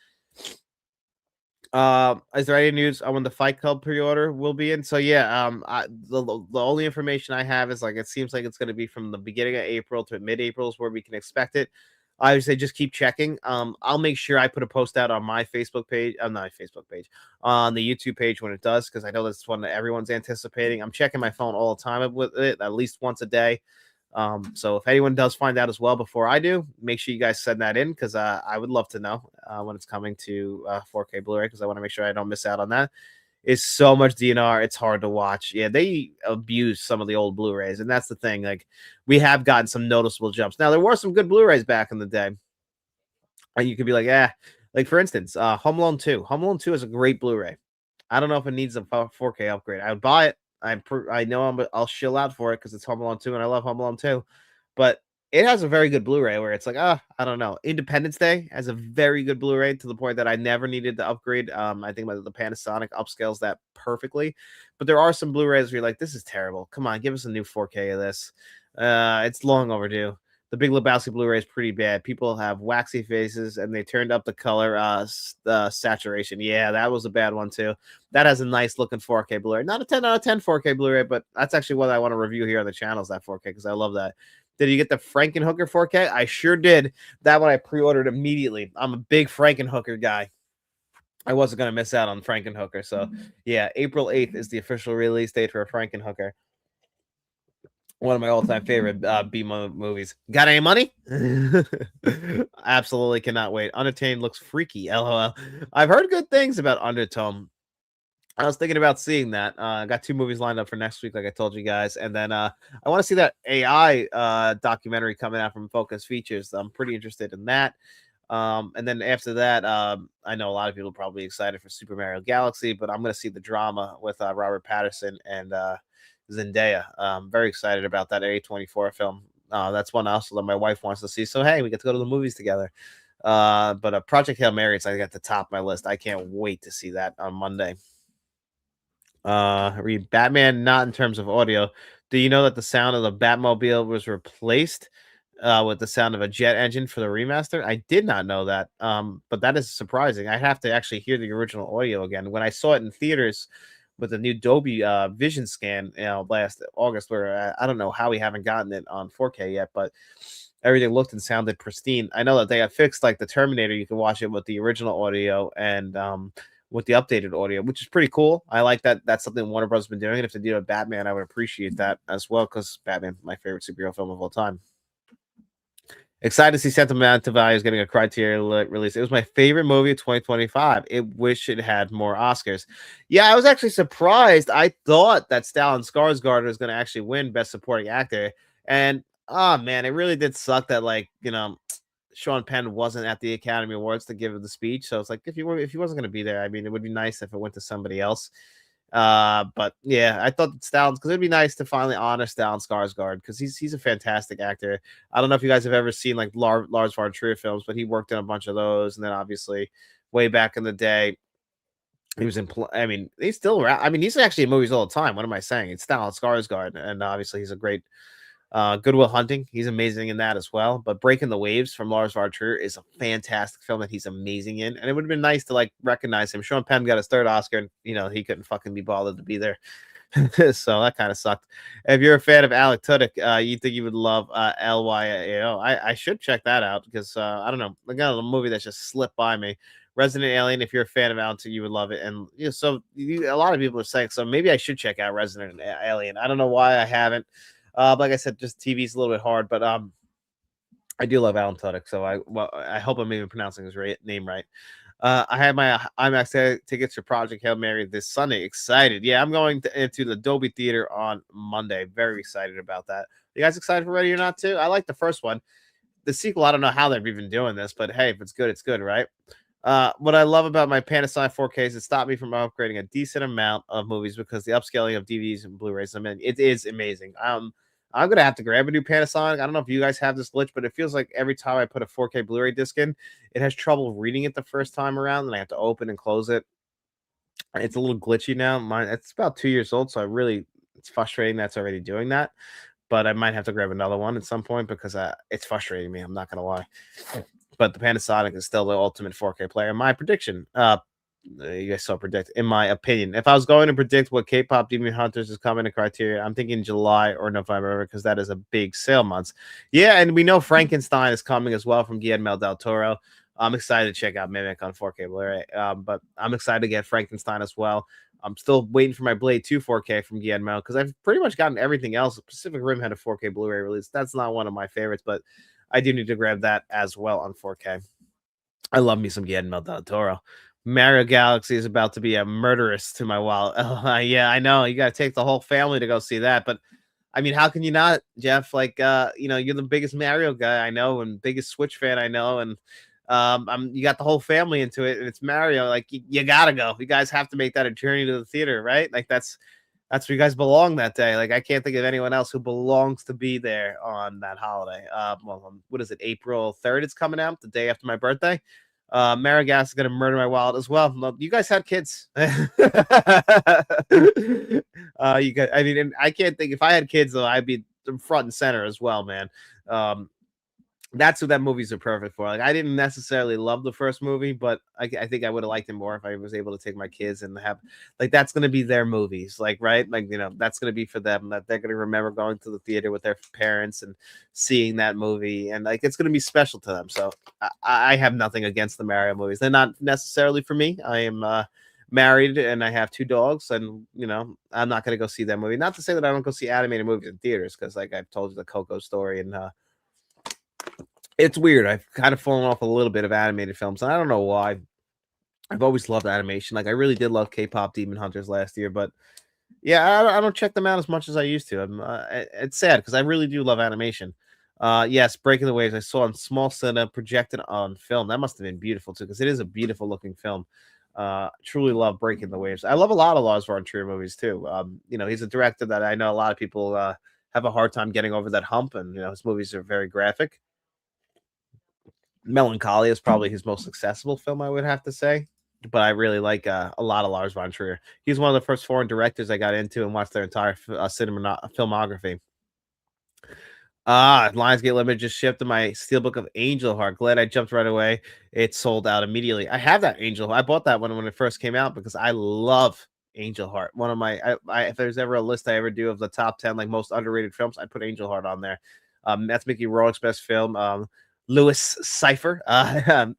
Is there any news on when the Fight Club pre-order will be in? So yeah, the only information I have is like it seems like it's going to be from the beginning of April to mid-April is where we can expect it. I would say just keep checking. I'll make sure I put a post out on my Facebook page, on my Facebook page, on the YouTube page when it does, because I know that's one that everyone's anticipating. I'm checking my phone all the time with it, at least once a day. So if anyone does find out as well before I do, make sure you guys send that in because I would love to know when it's coming to 4K Blu-ray because I want to make sure I don't miss out on that. It's so much DNR, it's hard to watch. Yeah, they abuse some of the old Blu-rays, and that's the thing. Like, we have gotten some noticeable jumps. Now, there were some good Blu-rays back in the day, and you could be like, like for instance, Home Alone 2. Home Alone 2 is a great Blu-ray. I don't know if it needs a 4K upgrade. I would buy it. I know I'll shill out for it because it's Home Alone 2, and I love Home Alone 2. But it has a very good Blu-ray where it's like, I don't know. Independence Day has a very good Blu-ray to the point that I never needed the upgrade. I think the Panasonic upscales that perfectly. But there are some Blu-rays where you're like, this is terrible. Come on, give us a new 4K of this. It's long overdue. The Big Lebowski Blu-ray is pretty bad. People have waxy faces, and they turned up the color saturation. Yeah, that was a bad one, too. That has a nice looking 4K Blu-ray. Not a 10 out of 10 4K Blu-ray, but that's actually what I want to review here on the channel is that 4K because I love that. Did you get the Frankenhooker 4K? I sure did. That one I pre-ordered immediately. I'm a big Frankenhooker guy. I wasn't going to miss out on Frankenhooker. So, yeah, April 8th is the official release date for a Frankenhooker. One of my all-time favorite B movies. Got any money? Absolutely cannot wait. Undertone looks freaky. LOL. I've heard good things about Undertone. I was thinking about seeing that. I got 2 movies lined up for next week, like I told you guys. And then I want to see that AI documentary coming out from Focus Features. I'm pretty interested in that. And then after that, I know a lot of people are probably excited for Super Mario Galaxy, but I'm going to see the drama with Robert Pattinson and Zendaya. I'm very excited about that A24 film. That's one also that my wife wants to see. So, hey, we get to go to the movies together. But Project Hail Mary, it's like at the top of my list. I can't wait to see that on Monday. Read Batman, not in terms of audio. Do you know that the sound of the Batmobile was replaced? with the sound of a jet engine for the remaster. I did not know that, but that is surprising. I have to actually hear the original audio again. When I saw it in theaters with the new Dolby Vision scan, last August, where I don't know how we haven't gotten it on 4K yet, but everything looked and sounded pristine. I know that they have fixed like the Terminator. You can watch it with the original audio and with the updated audio, which is pretty cool. I like that. That's something Warner Bros. Been doing. And if they do a Batman, I would appreciate that as well because Batman, my favorite superhero film of all time. Excited to see Sentimental Value is getting a Criterion release. It was my favorite movie of 2025. It wish it had more Oscars. Yeah, I was actually surprised. I thought that Stellan Skarsgard was going to actually win Best Supporting Actor, and oh man, it really did suck that Sean Penn wasn't at the Academy Awards to give the speech. So it's like if he wasn't going to be there, I mean, it would be nice if it went to somebody else. But yeah, I thought Stellan because it'd be nice to finally honor Stellan Skarsgård because he's a fantastic actor. I don't know if you guys have ever seen like Lars von Trier films, but he worked in a bunch of those, and then obviously way back in the day, he was in. I mean, he's still around. I mean, he's actually in movies all the time. What am I saying? It's Stellan Skarsgård, and obviously he's a great Good Will Hunting, he's amazing in that as well. But Breaking the Waves from Lars von Trier is a fantastic film that he's amazing in, and it would have been nice to like recognize him. Sean Penn got his third Oscar, and he couldn't fucking be bothered to be there, so that kind of sucked. If you're a fan of Alec Tudyk, you think you would love LYAO. I should check that out because I don't know, again, a movie that just slipped by me. Resident Alien, if you're a fan of Alan Tudyk, you would love it, and a lot of people are saying so. Maybe I should check out Resident Alien. I don't know why I haven't. Like I said, just TV's a little bit hard, but I do love Alan Tudyk, so I hope I'm even pronouncing his name right. I have my IMAX tickets for Project Hail Mary this Sunday. Excited, yeah, I'm going into the Dolby Theater on Monday. Very excited about that. You guys excited for Ready or Not too? I like the first one. The sequel, I don't know how they're even doing this, but hey, if it's good, it's good, right? What I love about my Panasonic 4K is it stopped me from upgrading a decent amount of movies because the upscaling of DVDs and Blu-rays, I mean, it is amazing. I'm gonna have to grab a new Panasonic. I don't know if you guys have this glitch, but it feels like every time I put a 4K Blu-ray disc in, it has trouble reading it the first time around, and I have to open and close it. It's a little glitchy now. Mine, it's about 2 years old, so it's frustrating that's already doing that. But I might have to grab another one at some point because it's frustrating me. I'm not gonna lie. But the Panasonic is still the ultimate 4K player. My prediction, you guys saw predict, in my opinion. If I was going to predict what K-pop Demon Hunters is coming to Criterion, I'm thinking July or November because that is a big sale month. Yeah, and we know Frankenstein is coming as well from Guillermo del Toro. I'm excited to check out Mimic on 4K Blu-ray, but I'm excited to get Frankenstein as well. I'm still waiting for my Blade 2 4K from Guillermo because I've pretty much gotten everything else. Pacific Rim had a 4K Blu-ray release. That's not one of my favorites, but I do need to grab that as well on 4K. I love me some Guillermo del Toro. Mario Galaxy is about to be a murderous to my wallet. Yeah, I know. You got to take the whole family to go see that. But I mean, how can you not, Jeff? Like, you're the biggest Mario guy I know and biggest Switch fan I know. And you got the whole family into it. And it's Mario. Like, you got to go. You guys have to make that a journey to the theater, right? Like, that's where you guys belong that day. Like, I can't think of anyone else who belongs to be there on that holiday. What is it? April 3rd, it's coming out, the day after my birthday. Marigas is gonna murder my wallet as well. You guys had kids. You guys, I mean, I can't think if I had kids though, I'd be front and center as well, man. That's what that movies are perfect for. Like, I didn't necessarily love the first movie, but I think I would have liked it more if I was able to take my kids and have like that's gonna be their movies, like right, like that's gonna be for them that they're gonna remember going to the theater with their parents and seeing that movie, and like it's gonna be special to them. So I have nothing against the Mario movies. They're not necessarily for me. I am married and I have 2 dogs, and I'm not gonna go see that movie. Not to say that I don't go see animated movies in theaters, because like I've told you the Coco story and it's weird. I've kind of fallen off a little bit of animated films, and I don't know why. I've always loved animation. Like I really did love K-pop Demon Hunters last year, but yeah, I don't check them out as much as I used to. It's sad because I really do love animation. Yes, Breaking the Waves I saw on small cinema projected on film. That must have been beautiful too, because it is a beautiful looking film. Truly love Breaking the Waves. I love a lot of Lars von Trier movies too. He's a director that I know a lot of people have a hard time getting over that hump, and his movies are very graphic. Melancholia is probably his most accessible film, I would have to say. But I really like a lot of Lars von Trier. He's one of the first foreign directors I got into and watched their entire filmography. Lionsgate Limited just shipped my steelbook of Angel Heart. Glad I jumped right away. It sold out immediately. I have that Angel. I bought that one when it first came out because I love Angel Heart. One of my, if there's ever a list I ever do of the top 10 like most underrated films, I put Angel Heart on there. That's Mickey Rourke's best film. Lewis Cipher,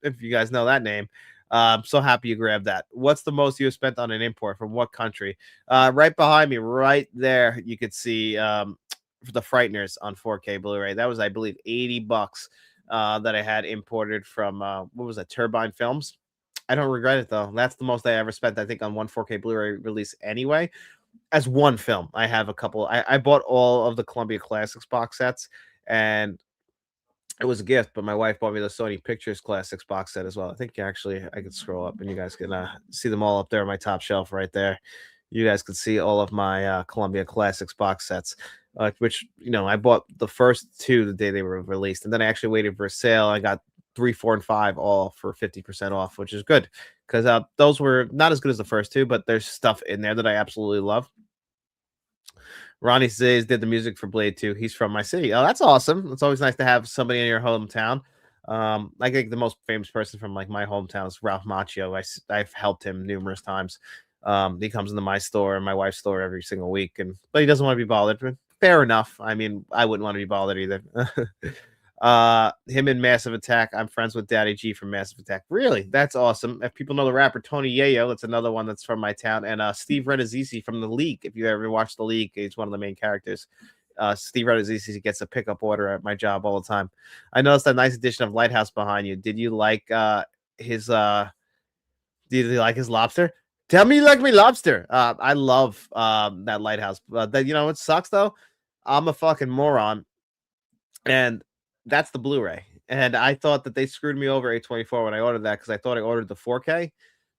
if you guys know that name. I'm so happy you grabbed that. What's the most you have spent on an import from what country? Right behind me, right there, you could see for the Frighteners on 4K Blu-ray. That was, I believe, $80 that I had imported from what was that, Turbine Films. I don't regret it though. That's the most I ever spent, I think, on one 4K Blu-ray release anyway. As one film, I have a couple. I bought all of the Columbia Classics box sets, and it was a gift. But my wife bought me the Sony Pictures Classics box set as well. I think actually I could scroll up and you guys can see them all up there on my top shelf right there. You guys can see all of my Columbia Classics box sets, which I bought the first two the day they were released, and then I actually waited for a sale. I got 3, 4, and 5 all for 50% off, which is good because those were not as good as the first two, but there's stuff in there that I absolutely love. Ronnie says did the music for Blade 2. He's from my city. Oh, that's awesome. It's always nice to have somebody in your hometown. I think the most famous person from like my hometown is Ralph Macchio. I've helped him numerous times. He comes into my store and my wife's store every single week, but he doesn't want to be bothered. Fair enough. I mean, I wouldn't want to be bothered either. Him in Massive Attack. I'm friends with Daddy G from Massive Attack. Really? That's awesome. If people know the rapper Tony Yayo, that's another one that's from my town. And Steve Renazzisi from The League. If you ever watched The League, he's one of the main characters. Steve Renazzisi gets a pickup order at my job all the time. I noticed that nice addition of Lighthouse behind you. Did you like his lobster? Tell me you like me lobster. I love that Lighthouse. It sucks though. I'm a fucking moron. And that's the Blu-ray. And I thought that they screwed me over A24 when I ordered that because I thought I ordered the 4K,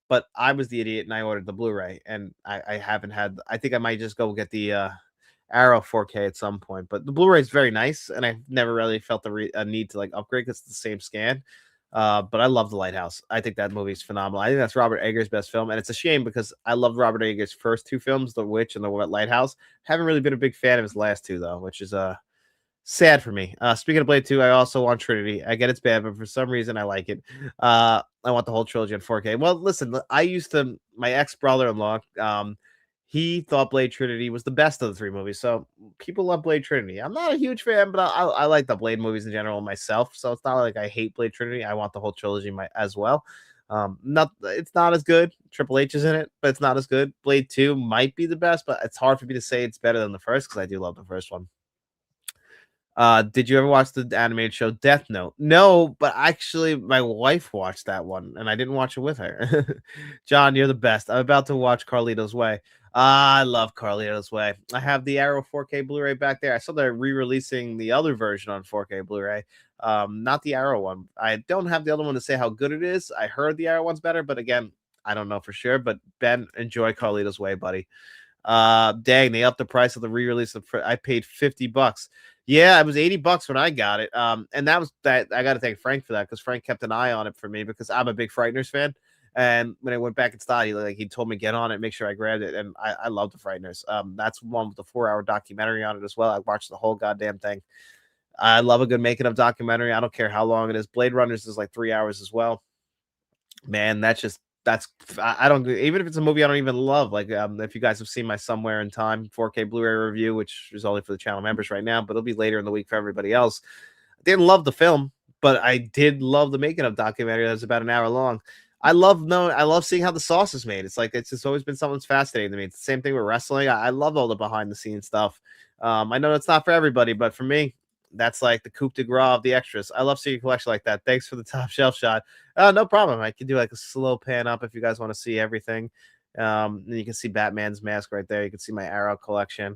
but I was the idiot and I ordered the Blu-ray. And I haven't had. I think I might just go get the Arrow 4K at some point. But the Blu-ray is very nice, and I've never really felt a need to like upgrade because it's the same scan. But I love The Lighthouse. I think that movie is phenomenal. I think that's Robert Eggers' best film, and it's a shame because I loved Robert Eggers' first two films, The Witch and The Lighthouse. Haven't really been a big fan of his last two though, which is sad for me. Speaking of Blade 2, I also want Trinity. I get it's bad, but for some reason I like it. I want the whole trilogy on 4K. Well, listen, my ex-brother-in-law, he thought Blade Trinity was the best of the three movies. So people love Blade Trinity. I'm not a huge fan, but I like the Blade movies in general myself. So it's not like I hate Blade Trinity. I want the whole trilogy as well. It's not as good. Triple H is in it, but it's not as good. Blade 2 might be the best, but it's hard for me to say it's better than the first because I do love the first one. Did you ever watch the animated show Death Note? No, but actually my wife watched that one and I didn't watch it with her. John, you're the best. I'm about to watch Carlito's Way. I love Carlito's Way. I have the Arrow 4K Blu-ray back there. I saw they're re-releasing the other version on 4K Blu-ray. Not the Arrow one. I don't have the other one to say how good it is. I heard the Arrow one's better, but again, I don't know for sure. But Ben, enjoy Carlito's Way, buddy. Dang, they upped the price of the re-release. I paid $50. Yeah, it was $80 when I got it. And that was that. I got to thank Frank for that because Frank kept an eye on it for me because I'm a big Frighteners fan. And when it went back in style, he told me get on it, make sure I grabbed it, and I love the Frighteners. That's one with the 4-hour documentary on it as well. I watched the whole goddamn thing. I love a good making of documentary. I don't care how long it is. Blade Runners is like 3 hours as well. Man, I don't, even if it's a movie I don't even love, like if you guys have seen my Somewhere in Time 4K Blu-ray review, which is only for the channel members right now, but it'll be later in the week for everybody else. I didn't love the film, but I did love the making of documentary that was about an hour long. I love seeing how the sauce is made. It's just always been something that's fascinating to me. It's the same thing with wrestling. I love all the behind the scenes stuff. I know it's not for everybody, but for me, that's like the coup de grace of the extras. I love seeing a collection like that. Thanks for the top shelf shot. No problem. I can do like a slow pan up if you guys want to see everything. And you can see Batman's mask right there. You can see my Arrow collection.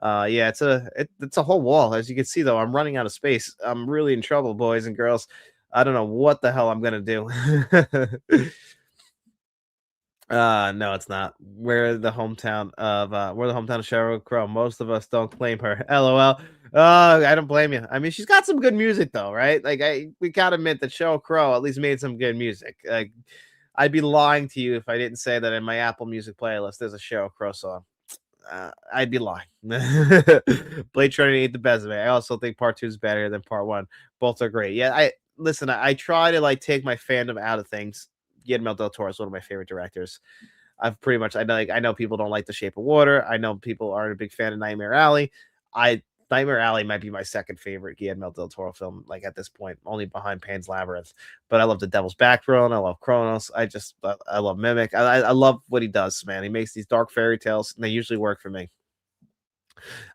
Yeah, it's a whole wall. As you can see, though, I'm running out of space. I'm really in trouble, boys and girls. I don't know what the hell I'm gonna do. No, it's not. We're the hometown of Sheryl Crow. Most of us don't claim her. LOL. I don't blame you. I mean, she's got some good music though, right? Like we gotta admit that Sheryl Crow at least made some good music. Like I'd be lying to you if I didn't say that in my Apple Music playlist there's a Sheryl Crow song. I'd be lying. Blade Trinity ain't the best of it. I also think part two is better than part one. Both are great. Yeah, I listen. I try to like take my fandom out of things. Guillermo del Toro is one of my favorite directors. I've pretty much I know people don't like The Shape of Water. I know people aren't a big fan of Nightmare Alley. I Nightmare Alley might be my second favorite Guillermo del Toro film, like at this point, only behind Pan's Labyrinth. But I love The Devil's Backbone. I love Kronos. I love Mimic. I love what he does, man. He makes these dark fairy tales, and they usually work for me.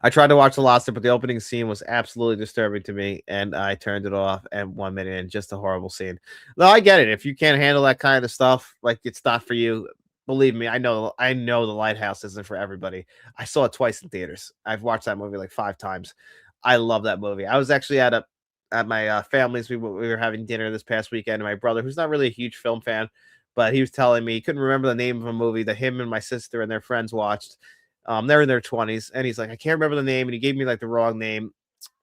I tried to watch The Lobster, but the opening scene was absolutely disturbing to me, and I turned it off at 1 minute in. Just a horrible scene. No, I get it. If you can't handle that kind of stuff, like it's not for you. Believe me, I know. I know The Lighthouse isn't for everybody. I saw it twice in theaters. I've watched that movie like 5 times. I love that movie. I was actually at my family's. We were having dinner this past weekend, and my brother, who's not really a huge film fan, but he was telling me he couldn't remember the name of a movie that him and my sister and their friends watched. They're in their 20s, and he's like, I can't remember the name, and he gave me like the wrong name.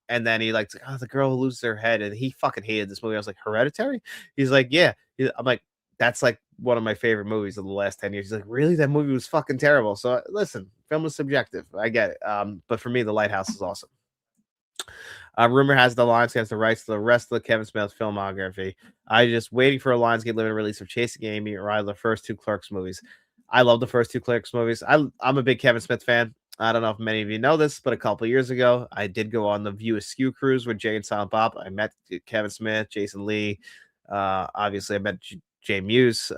And then he like, oh, the girl who loses her head, and he fucking hated this movie. I was like, Hereditary? He's like, yeah. I'm like, that's like one of my favorite movies of the last 10 years. He's like, really? That movie was fucking terrible. So listen, film is subjective. I get it. But for me, The Lighthouse is awesome. Rumor has the Lionsgate has the rights to the rest of the Kevin Smith filmography. I just waiting for a Lionsgate limited release of Chasing Amy or either the first two Clerks movies. I love the first two Clerks movies. I'm a big Kevin Smith fan. I don't know if many of you know this, but a couple years ago, I did go on the View Askew cruise with Jay and Silent Bob. I met Kevin Smith, Jason Lee. Obviously, I met Jay Muse.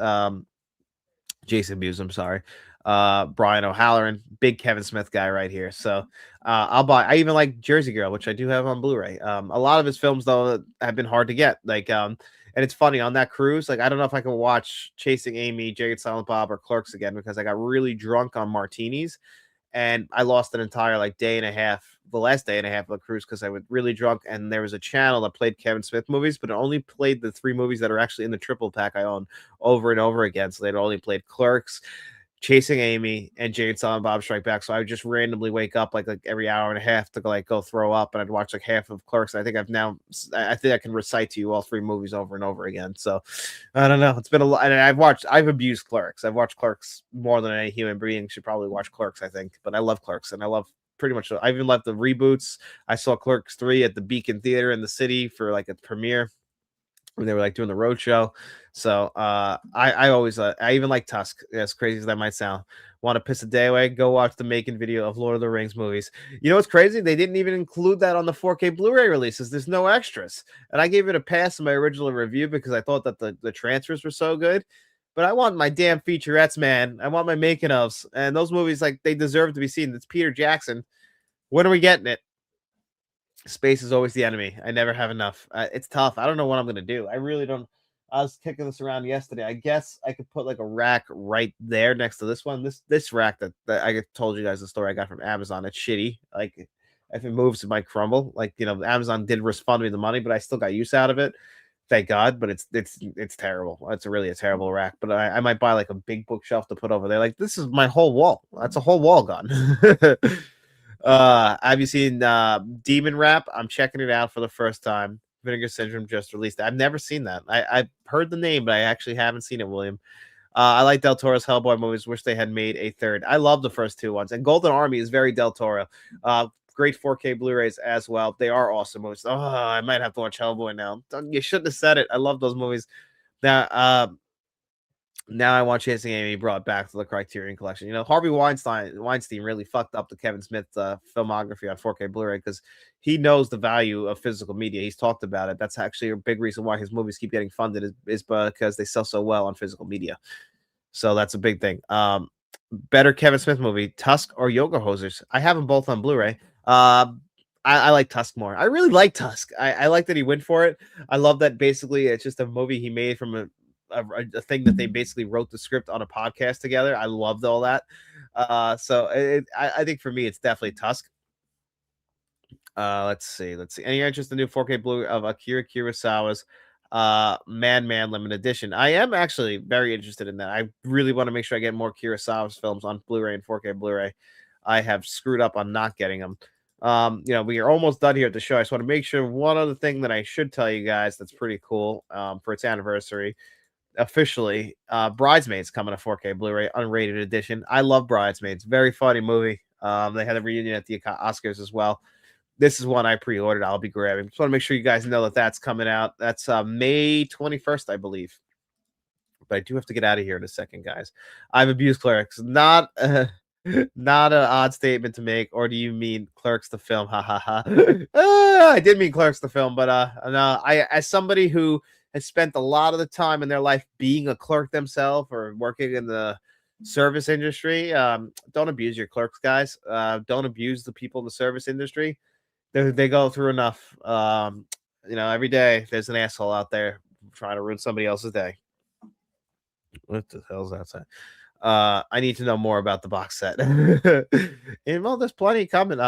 Jason Mewes, I'm sorry. Brian O'Halloran, big Kevin Smith guy right here. So I'll buy. I even like Jersey Girl, which I do have on Blu-ray. A lot of his films though have been hard to get. And it's funny on that cruise. Like I don't know if I can watch Chasing Amy, Jay Silent Bob, or Clerks again because I got really drunk on martinis, and I lost an entire like day and a half, the last day and a half of the cruise because I was really drunk. And there was a channel that played Kevin Smith movies, but it only played the 3 movies that are actually in the triple pack I own over and over again. So they'd only played Clerks, Chasing Amy, and Jay and Silent Bob Strike Back. So I would just randomly wake up like every hour and a half to go throw up, and I'd watch like half of Clerks. I think I think I can recite to you all 3 movies over and over again. So I don't know. It's been a lot, and I've abused Clerks. I've watched Clerks more than any human being should probably watch Clerks, I think. But I love Clerks, and I love pretty much. I even left the reboots. I saw Clerks 3 at the Beacon Theater in the city for like a premiere when they were like doing the road show. So I always I even like Tusk, as crazy as that might sound. Want to piss a day away? Go watch the making video of Lord of the Rings movies. You know what's crazy? They didn't even include that on the 4K Blu-ray releases. There's no extras. And I gave it a pass in my original review because I thought that the transfers were so good. But I want my damn featurettes, man. I want my making ofs. And those movies, like, they deserve to be seen. It's Peter Jackson. When are we getting it? Space is always the enemy. I never have enough. It's tough. I don't know what I'm gonna do. I really don't. I was kicking this around yesterday. I guess I could put like a rack right there next to this one. This rack that I told you guys the story I got from Amazon. It's shitty. Like if it moves, it might crumble. Like Amazon did refund me the money, but I still got use out of it. Thank God. But it's terrible. It's really a terrible rack. But I might buy like a big bookshelf to put over there. Like this is my whole wall. That's a whole wall gone. Have you seen Demon Rap? I'm checking it out for the first time. Vinegar Syndrome just released it. I've never seen that. I've heard the name, but I actually haven't seen it, William. I like Del Toro's Hellboy movies. Wish they had made a third. I love the first 2 ones. And Golden Army is very Del Toro. Great 4K Blu-rays as well. They are awesome movies. Oh, I might have to watch Hellboy now. You shouldn't have said it. I love those movies. Now I want Chasing Amy brought back to the Criterion Collection. Harvey Weinstein really fucked up the Kevin Smith filmography on 4K Blu-ray because he knows the value of physical media. He's talked about it. That's actually a big reason why his movies keep getting funded is because they sell so well on physical media. So that's a big thing. Better Kevin Smith movie, Tusk or Yoga Hosers? I have them both on Blu-ray. I like Tusk more. I really like Tusk. I like that he went for it. I love that basically it's just a movie he made from a thing that they basically wrote the script on a podcast together. I loved all that. I think for me, it's definitely Tusk. Let's see. Any interest in the new 4K Blue of Akira Kurosawa's Man limited edition? I am actually very interested in that. I really want to make sure I get more Kurosawa's films on Blu-ray and 4K Blu-ray. I have screwed up on not getting them. We are almost done here at the show. I just want to make sure one other thing that I should tell you guys that's pretty cool for its anniversary. Officially, Bridesmaids coming to 4K Blu-ray unrated edition. I love Bridesmaids. Very funny movie. They had a reunion at the Oscars as well. This is one I pre-ordered. I'll be grabbing. Just want to make sure you guys know that that's coming out. That's May 21st, I believe. But I do have to get out of here in a second, guys. I've abused Clerks. Not not an odd statement to make. Or do you mean Clerks the film? Ha ha ha. I did mean Clerks the film, but no, I, as somebody who has spent a lot of the time in their life being a clerk themselves or working in the service industry, don't abuse your clerks, guys. Don't abuse the people in the service industry. They go through enough. Every day there's an asshole out there trying to ruin somebody else's day. What the hell's that say? I need to know more about the box set. And well, there's plenty coming.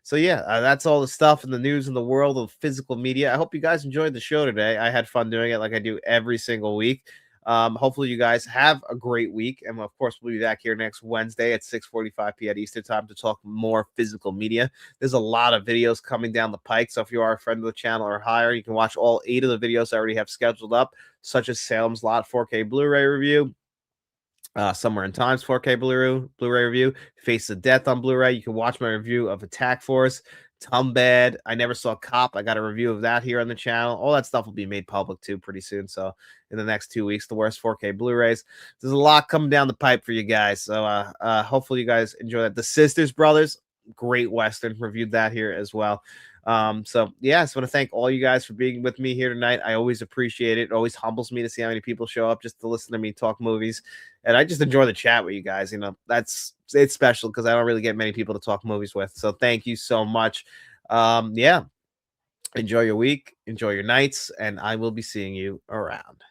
So yeah, that's all the stuff in the news in the world of physical media. I hope you guys enjoyed the show today. I had fun doing it like I do every single week. Hopefully you guys have a great week. And of course, we'll be back here next Wednesday at 6:45 p.m. Eastern time to talk more physical media. There's a lot of videos coming down the pike. So if you are a friend of the channel or higher, you can watch all 8 of the videos I already have scheduled up, such as Salem's Lot 4K Blu-ray review, Somewhere in Time's 4K Blu-ray review, Face of Death on Blu-ray. You can watch my review of Attack Force, Tumbad. I Never Saw Cop. I got a review of that here on the channel. All that stuff will be made public too pretty soon. So in the next 2 weeks, the worst 4K Blu-rays. There's a lot coming down the pipe for you guys. So hopefully you guys enjoy that. The Sisters Brothers, great Western, reviewed that here as well. So yeah, I just want to thank all you guys for being with me here tonight. I always appreciate it. It always humbles me to see how many people show up just to listen to me talk movies. And I just enjoy the chat with you guys. It's special because I don't really get many people to talk movies with. So thank you so much. Yeah. Enjoy your week, enjoy your nights, and I will be seeing you around.